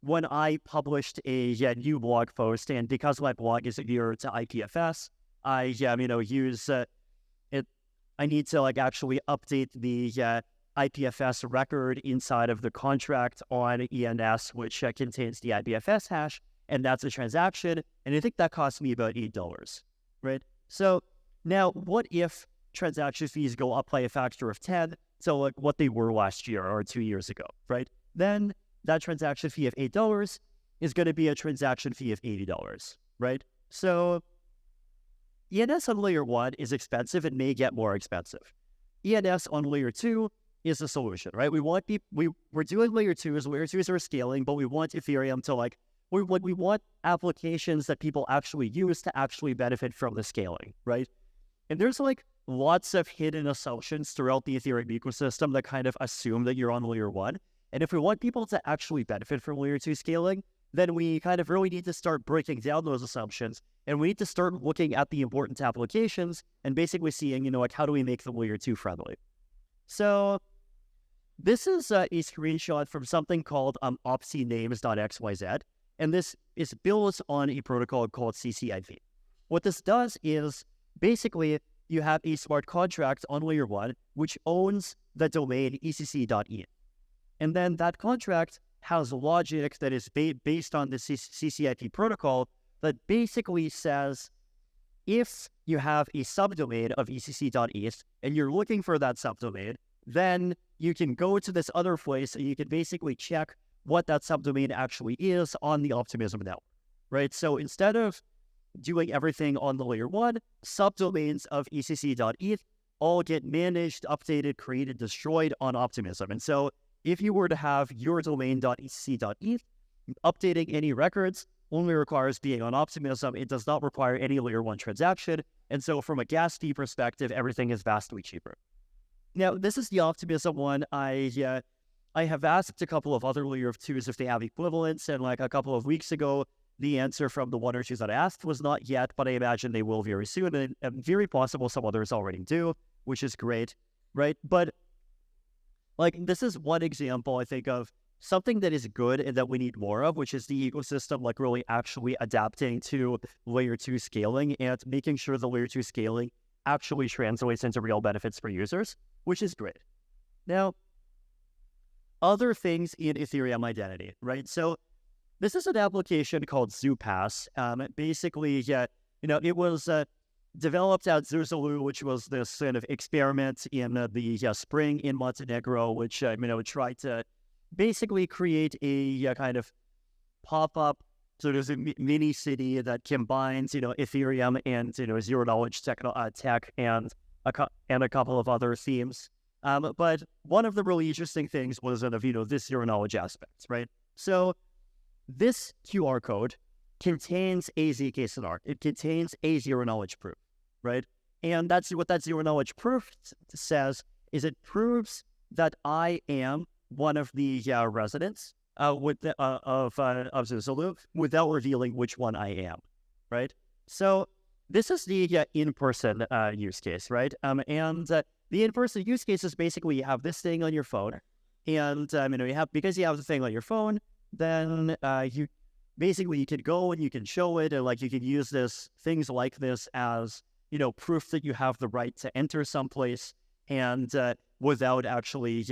when I published a new blog post, and because my blog is geared to IPFS, I use it. I need to actually update the IPFS record inside of the contract on ENS, which contains the IPFS hash. And that's a transaction, and I think that cost me about $8, right? So now, what if transaction fees go up by a factor of 10 to what they were last year or 2 years ago, right? Then that transaction fee of $8 is going to be a transaction fee of $80, right? So ENS on layer 1 is expensive. It may get more expensive. ENS on layer 2 is a solution, right? We're doing layer 2s. Layer 2s are scaling, but we want Ethereum to we want applications that people actually use to actually benefit from the scaling, right? And there's lots of hidden assumptions throughout the Ethereum ecosystem that kind of assume that you're on layer 1. And if we want people to actually benefit from layer 2 scaling, then we kind of really need to start breaking down those assumptions. And we need to start looking at the important applications and basically seeing, how do we make them layer 2 friendly? So this is a screenshot from something called opsinames.xyz. And this is built on a protocol called CCIP. What this does is basically you have a smart contract on layer 1 which owns the domain ecc.eth. And then that contract has logic that is based on the CCIP protocol that basically says if you have a subdomain of ecc.eth and you're looking for that subdomain, then you can go to this other place and you can basically check what that subdomain actually is on the Optimism network, right? So instead of doing everything on the layer 1, subdomains of ecc.eth all get managed, updated, created, destroyed on Optimism. And so if you were to have your domain.ecc.eth, updating any records only requires being on Optimism. It does not require any layer 1 transaction. And so from a gas fee perspective, everything is vastly cheaper. Now, this is the Optimism one. I have asked a couple of other layer 2s if they have equivalents, and a couple of weeks ago, the answer from the one or two that I asked was not yet, but I imagine they will very soon, and very possible some others already do, which is great, right? But this is one example, I think, of something that is good and that we need more of, which is the ecosystem really actually adapting to layer 2 scaling and making sure the layer 2 scaling actually translates into real benefits for users, which is great. Now, other things in Ethereum identity, right? So this is an application called ZooPass. Basically, it was developed at Zuzulu, which was this sort of experiment in the spring in Montenegro, which tried to basically create a kind of pop-up sort of mini city that combines, Ethereum and zero knowledge tech and a couple of other themes. But one of the really interesting things was this zero knowledge aspects, right? So this QR code contains a ZK Sonar. It contains a zero knowledge proof, right? And that's what that zero knowledge proof says is it proves that I am one of the residents of Zulu without revealing which one I am, right? So this is the in-person use case, right? And the in-person use case is basically you have this thing on your phone, and because you have the thing on your phone, then you can go and you can show it, and you can use things like this as proof that you have the right to enter someplace, and without actually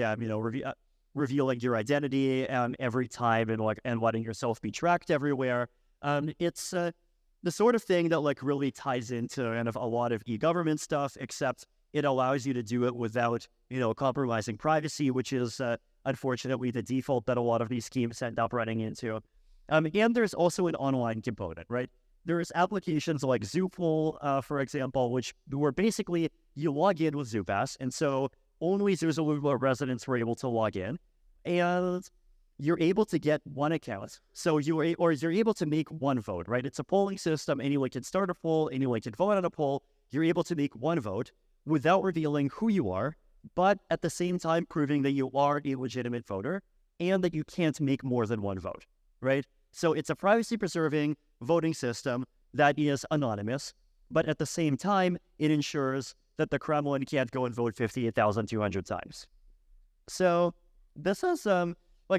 revealing your identity every time and letting yourself be tracked everywhere. It's the sort of thing that really ties into kind of a lot of e-government stuff, except it allows you to do it without compromising privacy, which is unfortunately the default that a lot of these schemes end up running into. And there's also an online component, right? There's applications like Zoopal, for example, where basically you log in with ZooPass, and so only Zoozaloola residents were able to log in, and you're able to get one account. So you're able to make one vote, right? It's a polling system. Anyone can start a poll. Anyone can vote on a poll. You're able to make one vote without revealing who you are, but at the same time proving that you are a legitimate voter and that you can't make more than one vote, right? So it's a privacy-preserving voting system that is anonymous, but at the same time, it ensures that the Kremlin can't go and vote 58,200 times. So this is,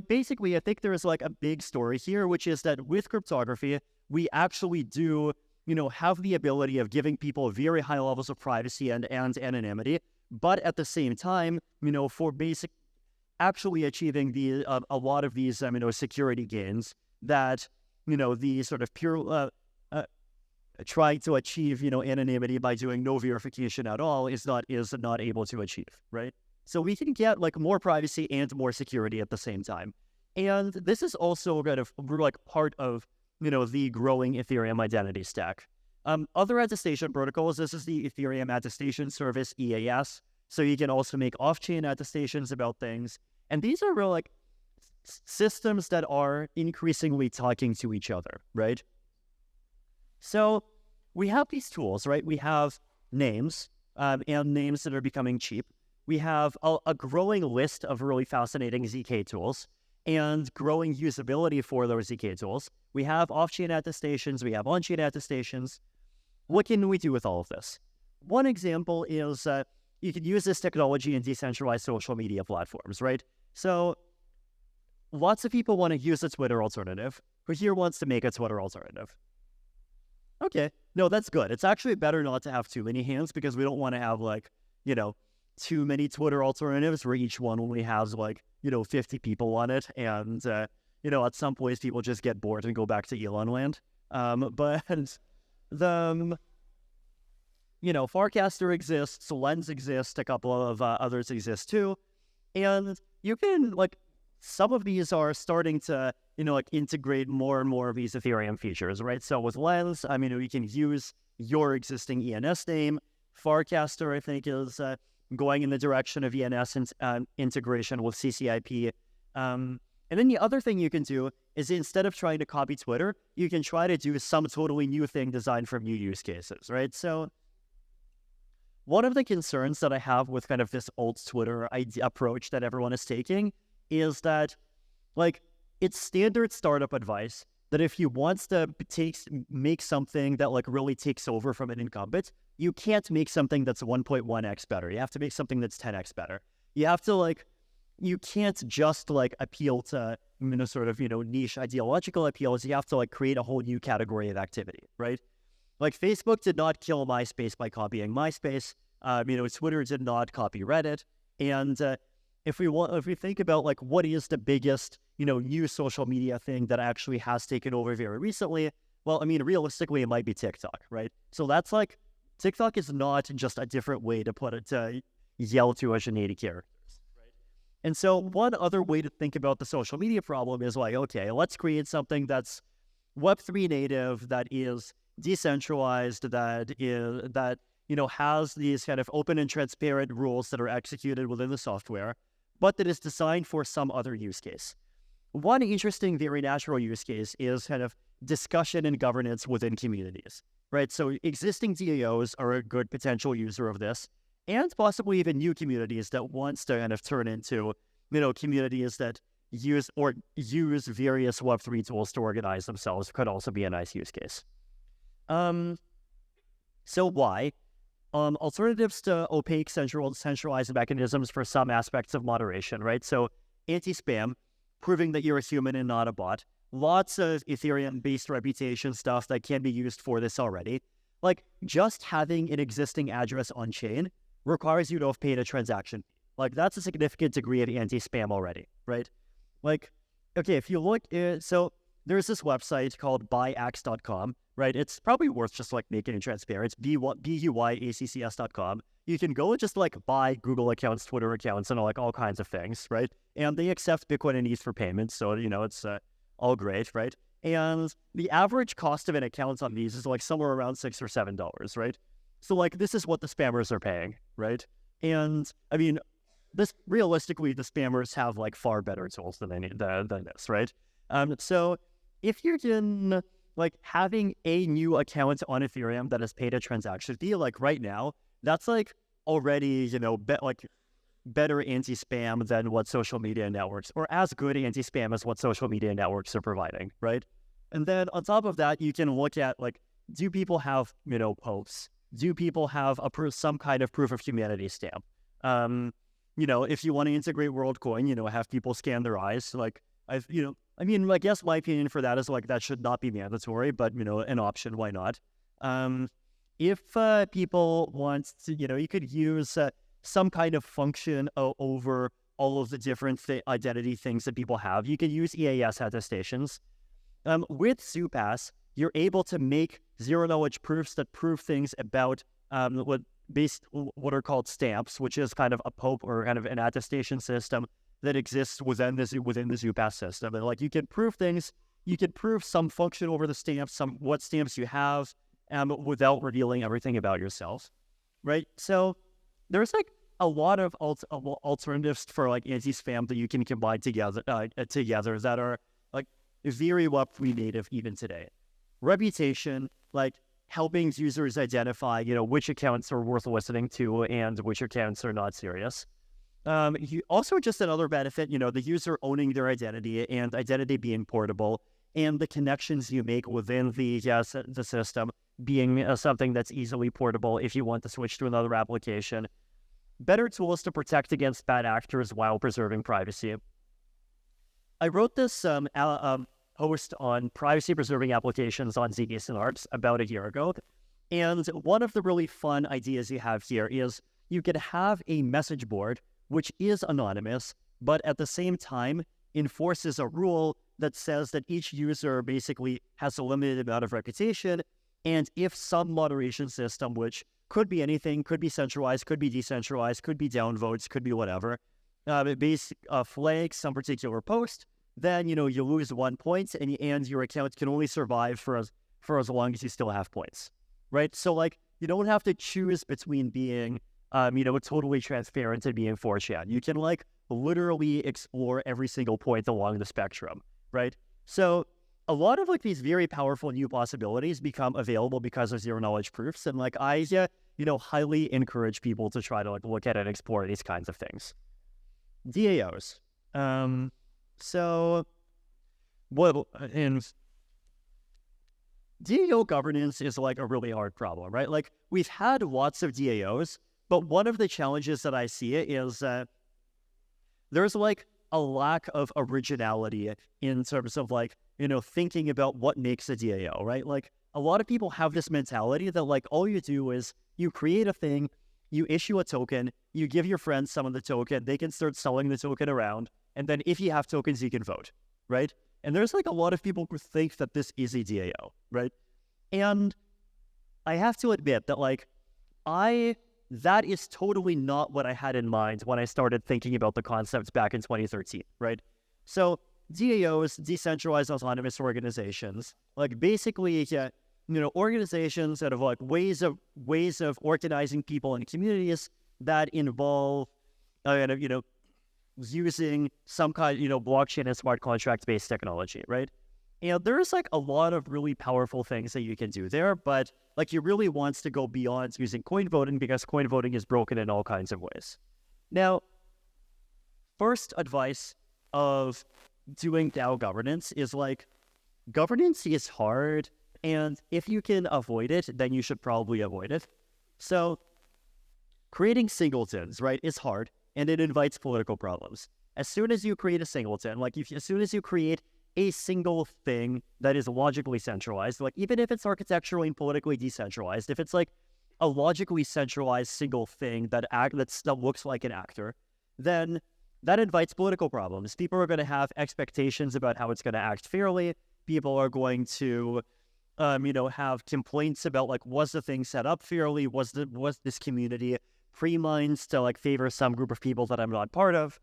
basically, I think there is like a big story here, which is that with cryptography, we actually do, have the ability of giving people very high levels of privacy and anonymity, but at the same time, for actually achieving a lot of these, security gains that, the sort of pure, trying to achieve, anonymity by doing no verification at all is not able to achieve, right? So we can get like more privacy and more security at the same time. And this is also kind of like part of, the growing Ethereum identity stack. Other attestation protocols, this is the Ethereum Attestation Service, EAS. So you can also make off-chain attestations about things. And these are real like systems that are increasingly talking to each other, right? So we have these tools, right? We have names and names that are becoming cheap. We have a growing list of really fascinating ZK tools and growing usability for those ZK tools. We have off-chain attestations. We have on-chain attestations. What can we do with all of this? One example is you can use this technology in decentralized social media platforms, right? So lots of people want to use a Twitter alternative. Who here wants to make a Twitter alternative? Okay, no, that's good. It's actually better not to have too many hands because we don't want to have too many Twitter alternatives where each one only has 50 people on it. And, at some point people just get bored and go back to Elon land. But the, Farcaster exists, Lens exists, a couple of others exist too. And you can, some of these are starting to, integrate more and more of these Ethereum features, right? So with Lens, we can use your existing ENS name. Farcaster, I think, is going in the direction of ENS integration with CCIP. And then the other thing you can do is instead of trying to copy Twitter, you can try to do some totally new thing designed for new use cases, right? So one of the concerns that I have with kind of this old Twitter approach that everyone is taking is that, it's standard startup advice that if you want to make something that really takes over from an incumbent, you can't make something that's 1.1x better. You have to make something that's 10x better. You have to you can't just appeal to niche ideological appeals. You have to create a whole new category of activity, right? Facebook did not kill MySpace by copying MySpace. Twitter did not copy Reddit. And if we think about what is the biggest new social media thing that actually has taken over very recently, well, realistically, it might be TikTok, right? So that's TikTok is not just a different way to yell to us in 80 characters, right? And so one other way to think about the social media problem is okay, let's create something that's Web3 native, that is decentralized, that has these kind of open and transparent rules that are executed within the software, but that is designed for some other use case. One interesting, very natural use case is kind of discussion and governance within communities, right? So existing DAOs are a good potential user of this, and possibly even new communities that wants to kind of turn into, communities that use various Web3 tools to organize themselves could also be a nice use case. So why? Alternatives to opaque centralized mechanisms for some aspects of moderation, right? So anti-spam, proving that you're a human and not a bot. Lots of Ethereum-based reputation stuff that can be used for this already. Just having an existing address on chain requires you to have paid a transaction. That's a significant degree of anti-spam already, right? Okay, if you look, so there's this website called buyaccs.com, right? It's probably worth just making it transparent. It's BUYACCS.com. You can go and just buy Google accounts, Twitter accounts, and all kinds of things, right? And they accept Bitcoin and ETH for payments, so it's all great, right? And the average cost of an account on these is like somewhere around $6 or $7, right? So like this is what the spammers are paying, right? And I mean, this realistically, the spammers have like far better tools than this, right? So if you're in like having a new account on Ethereum that has paid a transaction fee, like right now, that's like already, better anti-spam than what social media networks, or as good anti-spam as what social media networks are providing, right? And then on top of that, you can look at like, do people have, posts? Do people have some kind of proof of humanity stamp? If you want to integrate WorldCoin, have people scan their eyes. Like I guess my opinion for that is like that should not be mandatory, but an option, why not? If people want to, you could use some kind of function over all of the different identity things that people have. You can use EAS attestations. With ZooPass, you're able to make zero-knowledge proofs that prove things about what are called stamps, which is kind of a POP or kind of an attestation system that exists within the ZooPass system. And like you can prove things, you can prove some function over the stamps, what stamps you have, without revealing everything about yourself, right? So there's like a lot of alternatives for like anti-spam that you can combine together that are like very Web3 native even today. Reputation, like helping users identify, which accounts are worth listening to and which accounts are not serious. Also, just another benefit, the user owning their identity and identity being portable, and the connections you make within the system being something that's easily portable if you want to switch to another application. Better tools to protect against bad actors while preserving privacy. I wrote this post on privacy-preserving applications on Zcash and ARPS about a year ago, and one of the really fun ideas you have here is you could have a message board which is anonymous, but at the same time enforces a rule that says that each user basically has a limited amount of reputation, and if some moderation system, which could be anything, could be centralized, could be decentralized, could be downvotes, could be whatever, flags some particular post, then, you lose 1 point and your account can only survive for as long as you still have points, right? So, like, you don't have to choose between being, totally transparent and being 4chan. You can, like, literally explore every single point along the spectrum, right? So a lot of, like, these very powerful new possibilities become available because of zero-knowledge proofs, and, like, I, highly encourage people to try to, like, look at and explore these kinds of things. DAOs. DAO governance is like a really hard problem, right? Like we've had lots of DAOs, but one of the challenges that I see is there's like a lack of originality in terms of like, thinking about what makes a DAO, right? Like a lot of people have this mentality that like all you do is you create a thing, you issue a token, you give your friends some of the token, they can start selling the token around, and then if you have tokens, you can vote, right? And there's like a lot of people who think that this is a DAO, right? And I have to admit that like that is totally not what I had in mind when I started thinking about the concept back in 2013, right? So DAOs, decentralized autonomous organizations, like basically, organizations that have like ways of organizing people in communities that involve, using some kind, blockchain and smart contract-based technology, right? And there's like a lot of really powerful things that you can do there, but like you really want to go beyond using coin voting because coin voting is broken in all kinds of ways. Now, first advice of doing DAO governance is like, governance is hard, and if you can avoid it, then you should probably avoid it. So creating singletons, right, is hard, and it invites political problems. As soon as you create a singleton, as soon as you create a single thing that is logically centralized, like even if it's architecturally and politically decentralized, if it's like a logically centralized single thing that looks like an actor, then that invites political problems. People are going to have expectations about how it's going to act fairly. People are going to, have complaints about like, was the thing set up fairly? Was this community pre-mined to like favor some group of people that I'm not part of,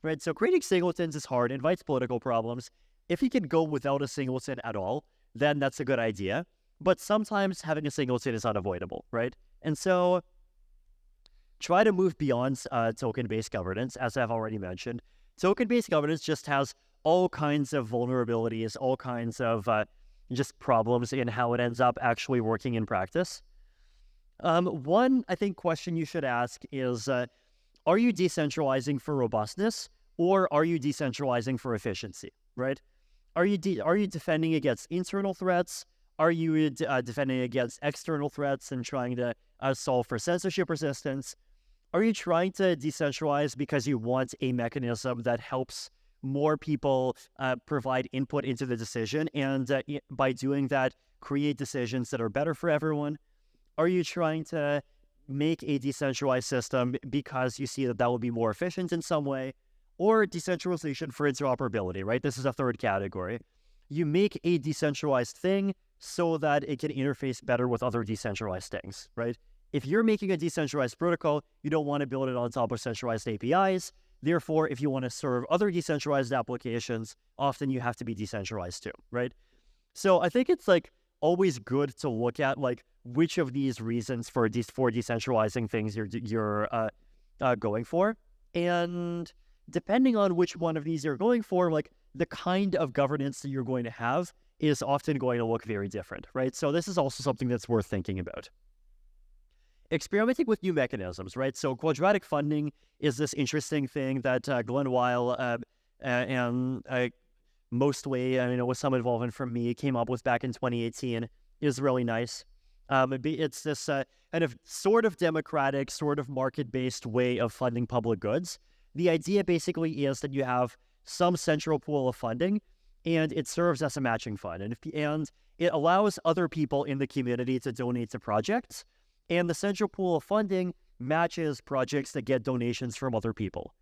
right? So creating singletons is hard, invites political problems. If you can go without a singleton at all, then that's a good idea. But sometimes having a singleton is unavoidable, right? And so try to move beyond token-based governance, as I've already mentioned. Token-based governance just has all kinds of vulnerabilities, all kinds of just problems in how it ends up actually working in practice. One, I think, question you should ask is, are you decentralizing for robustness, or are you decentralizing for efficiency, right? Are you defending against internal threats? Are you defending against external threats and trying to solve for censorship resistance? Are you trying to decentralize because you want a mechanism that helps more people provide input into the decision, and by doing that, create decisions that are better for everyone? Are you trying to make a decentralized system because you see that that will be more efficient in some way? Or decentralization for interoperability, right? This is a third category. You make a decentralized thing so that it can interface better with other decentralized things, right? If you're making a decentralized protocol, you don't want to build it on top of centralized APIs. Therefore, if you want to serve other decentralized applications, often you have to be decentralized too, right? So I think it's like always good to look at like which of these reasons for decentralizing things you're going for, and depending on which one of these you're going for, like the kind of governance that you're going to have is often going to look very different, right? So this is also something that's worth thinking about. Experimenting with new mechanisms, right? So quadratic funding is this interesting thing that Glenn Weil and mostly, with some involvement from me, came up with back in 2018. Is really nice. It's this kind of sort of democratic, sort of market-based way of funding public goods. The idea basically is that you have some central pool of funding, and it serves as a matching fund. And it allows other people in the community to donate to projects, and the central pool of funding matches projects that get donations from other people.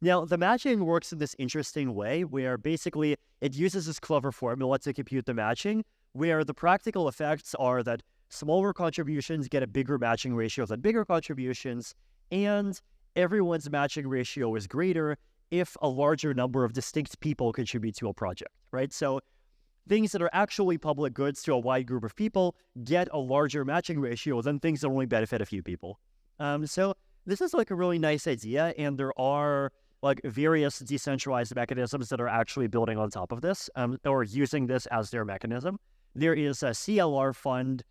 Now, the matching works in this interesting way where basically it uses this clever formula to compute the matching, where the practical effects are that smaller contributions get a bigger matching ratio than bigger contributions, and everyone's matching ratio is greater if a larger number of distinct people contribute to a project, right? So things that are actually public goods to a wide group of people get a larger matching ratio than things that only benefit a few people. So this is like a really nice idea, and there are like various decentralized mechanisms that are actually building on top of this, or using this as their mechanism. There is a CLR fund,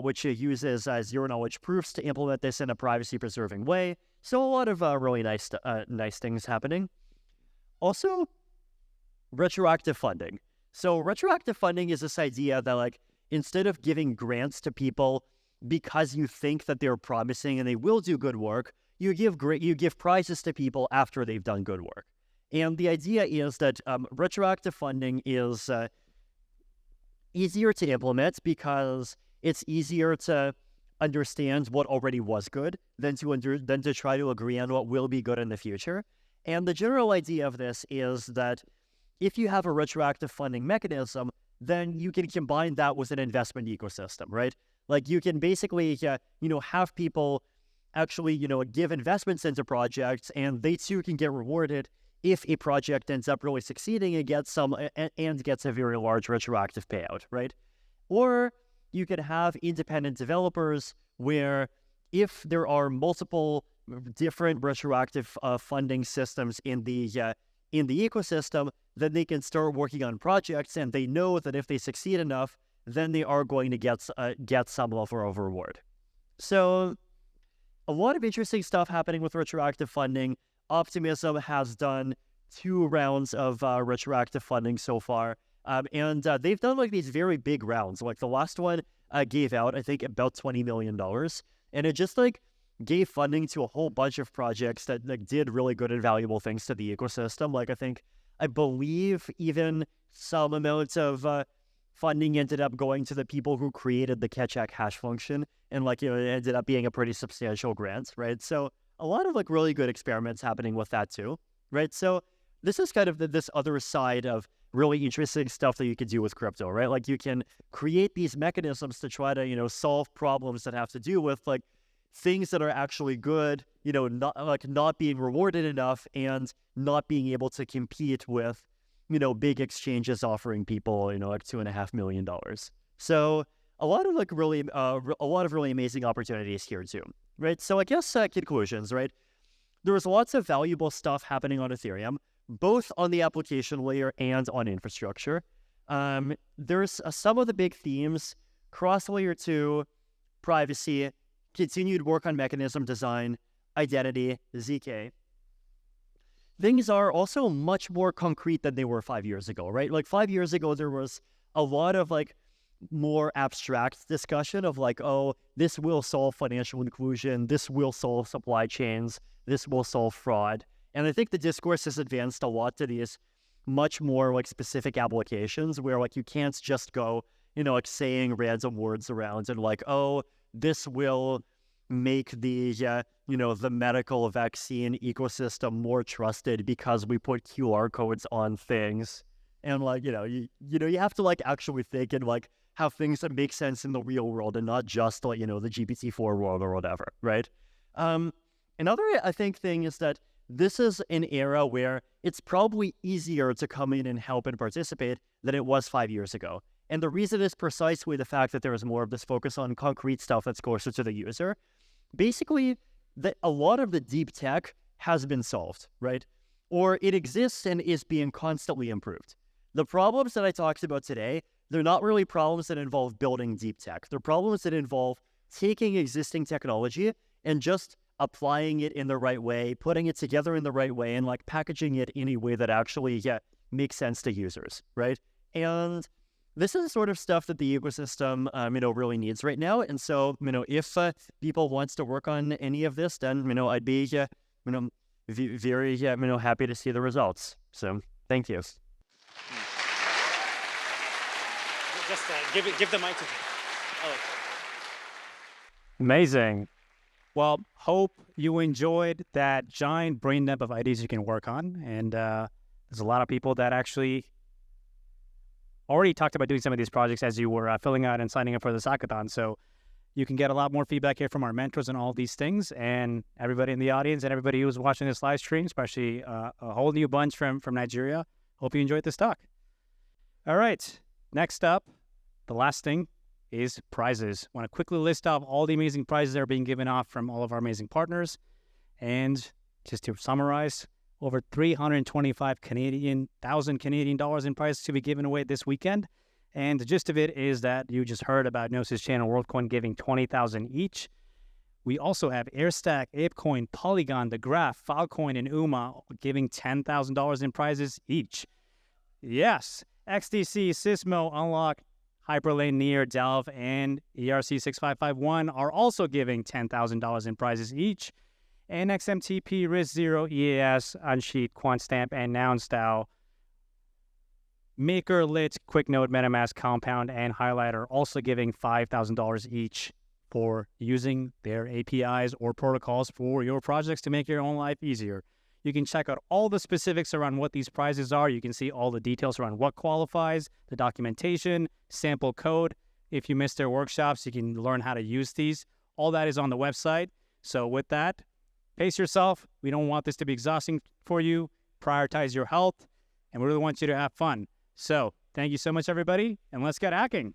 which uses zero-knowledge proofs to implement this in a privacy-preserving way. So a lot of really nice things happening. Also, retroactive funding. So retroactive funding is this idea that like instead of giving grants to people because you think that they're promising and they will do good work, you give prizes to people after they've done good work. And the idea is that retroactive funding is easier to implement because it's easier to understand what already was good than to try to agree on what will be good in the future. And the general idea of this is that if you have a retroactive funding mechanism, then you can combine that with an investment ecosystem, right? Like you can basically, have people actually, give investments into projects, and they too can get rewarded if a project ends up really succeeding and gets a very large retroactive payout, right? Or you could have independent developers where if there are multiple different retroactive funding systems in the ecosystem, then they can start working on projects, and they know that if they succeed enough, then they are going to get some level of reward. So a lot of interesting stuff happening with retroactive funding. Optimism has done 2 rounds of retroactive funding so far, and they've done like these very big rounds. Like the last one gave out, I think, about $20 million, and it just like gave funding to a whole bunch of projects that like did really good and valuable things to the ecosystem. Like I believe even some amounts of funding ended up going to the people who created the catch-hack hash function, and it ended up being a pretty substantial grant, right? So a lot of like really good experiments happening with that too, right? So this is kind of this other side of really interesting stuff that you can do with crypto, right? Like you can create these mechanisms to try to, solve problems that have to do with like things that are actually good, not being rewarded enough and not being able to compete with big exchanges offering people, like $2.5 million. So a lot of really amazing opportunities here too, right? So I guess conclusions, right? There was lots of valuable stuff happening on Ethereum, both on the application layer and on infrastructure. There's some of the big themes: cross-layer 2, privacy, continued work on mechanism design, identity, ZK. Things are also much more concrete than they were 5 years ago, right? Like 5 years ago, there was a lot of more abstract discussion of oh, this will solve financial inclusion, this will solve supply chains, this will solve fraud. And I think the discourse has advanced a lot to these much more specific applications where you can't just go, saying random words around and oh, this will make the the medical vaccine ecosystem more trusted because we put QR codes on things. And you have to actually think and how things that make sense in the real world and not just the GPT-4 world or whatever, right? Another I think thing is that this is an era where it's probably easier to come in and help and participate than it was 5 years ago. And the reason is precisely the fact that there is more of this focus on concrete stuff that's closer to the user. Basically, a lot of the deep tech has been solved, right? Or it exists and is being constantly improved. The problems that I talked about today, they're not really problems that involve building deep tech. They're problems that involve taking existing technology and just applying it in the right way, putting it together in the right way, and packaging it in a way that actually makes sense to users, right? And this is the sort of stuff that the ecosystem, really needs right now. And so, if people wants to work on any of this, then, I'd be, very, happy to see the results. So, thank you. Just give the mic to. Oh. Amazing. Well, hope you enjoyed that giant brain dump of ideas you can work on. And there's a lot of people that actually already talked about doing some of these projects as you were filling out and signing up for this hackathon. So you can get a lot more feedback here from our mentors and all these things. And everybody in the audience and everybody who's watching this live stream, especially a whole new bunch from Nigeria. Hope you enjoyed this talk. All right. Next up, the last thing is prizes. I want to quickly list off all the amazing prizes that are being given off from all of our amazing partners. And just to summarize, over 325,000 Canadian dollars in prizes to be given away this weekend. And the gist of it is that you just heard about Gnosis Channel WorldCoin giving 20,000 each. We also have Airstack, ApeCoin, Polygon, The Graph, Filecoin, and UMA giving $10,000 in prizes each. Yes, XDC, Sysmo, Unlock, Hyperlane, Near, Delve, and ERC6551 are also giving $10,000 in prizes each. And XMTP, RISC0, EAS, Unsheet, QuantStamp, and NounStyle, Maker, Lit, QuickNote, MetaMask, Compound, and Highlight are also giving $5,000 each for using their APIs or protocols for your projects to make your own life easier. You can check out all the specifics around what these prizes are. You can see all the details around what qualifies, the documentation, sample code. If you missed their workshops, you can learn how to use these. All that is on the website. So with that, pace yourself. We don't want this to be exhausting for you. Prioritize your health, and we really want you to have fun. So thank you so much, everybody, and let's get hacking.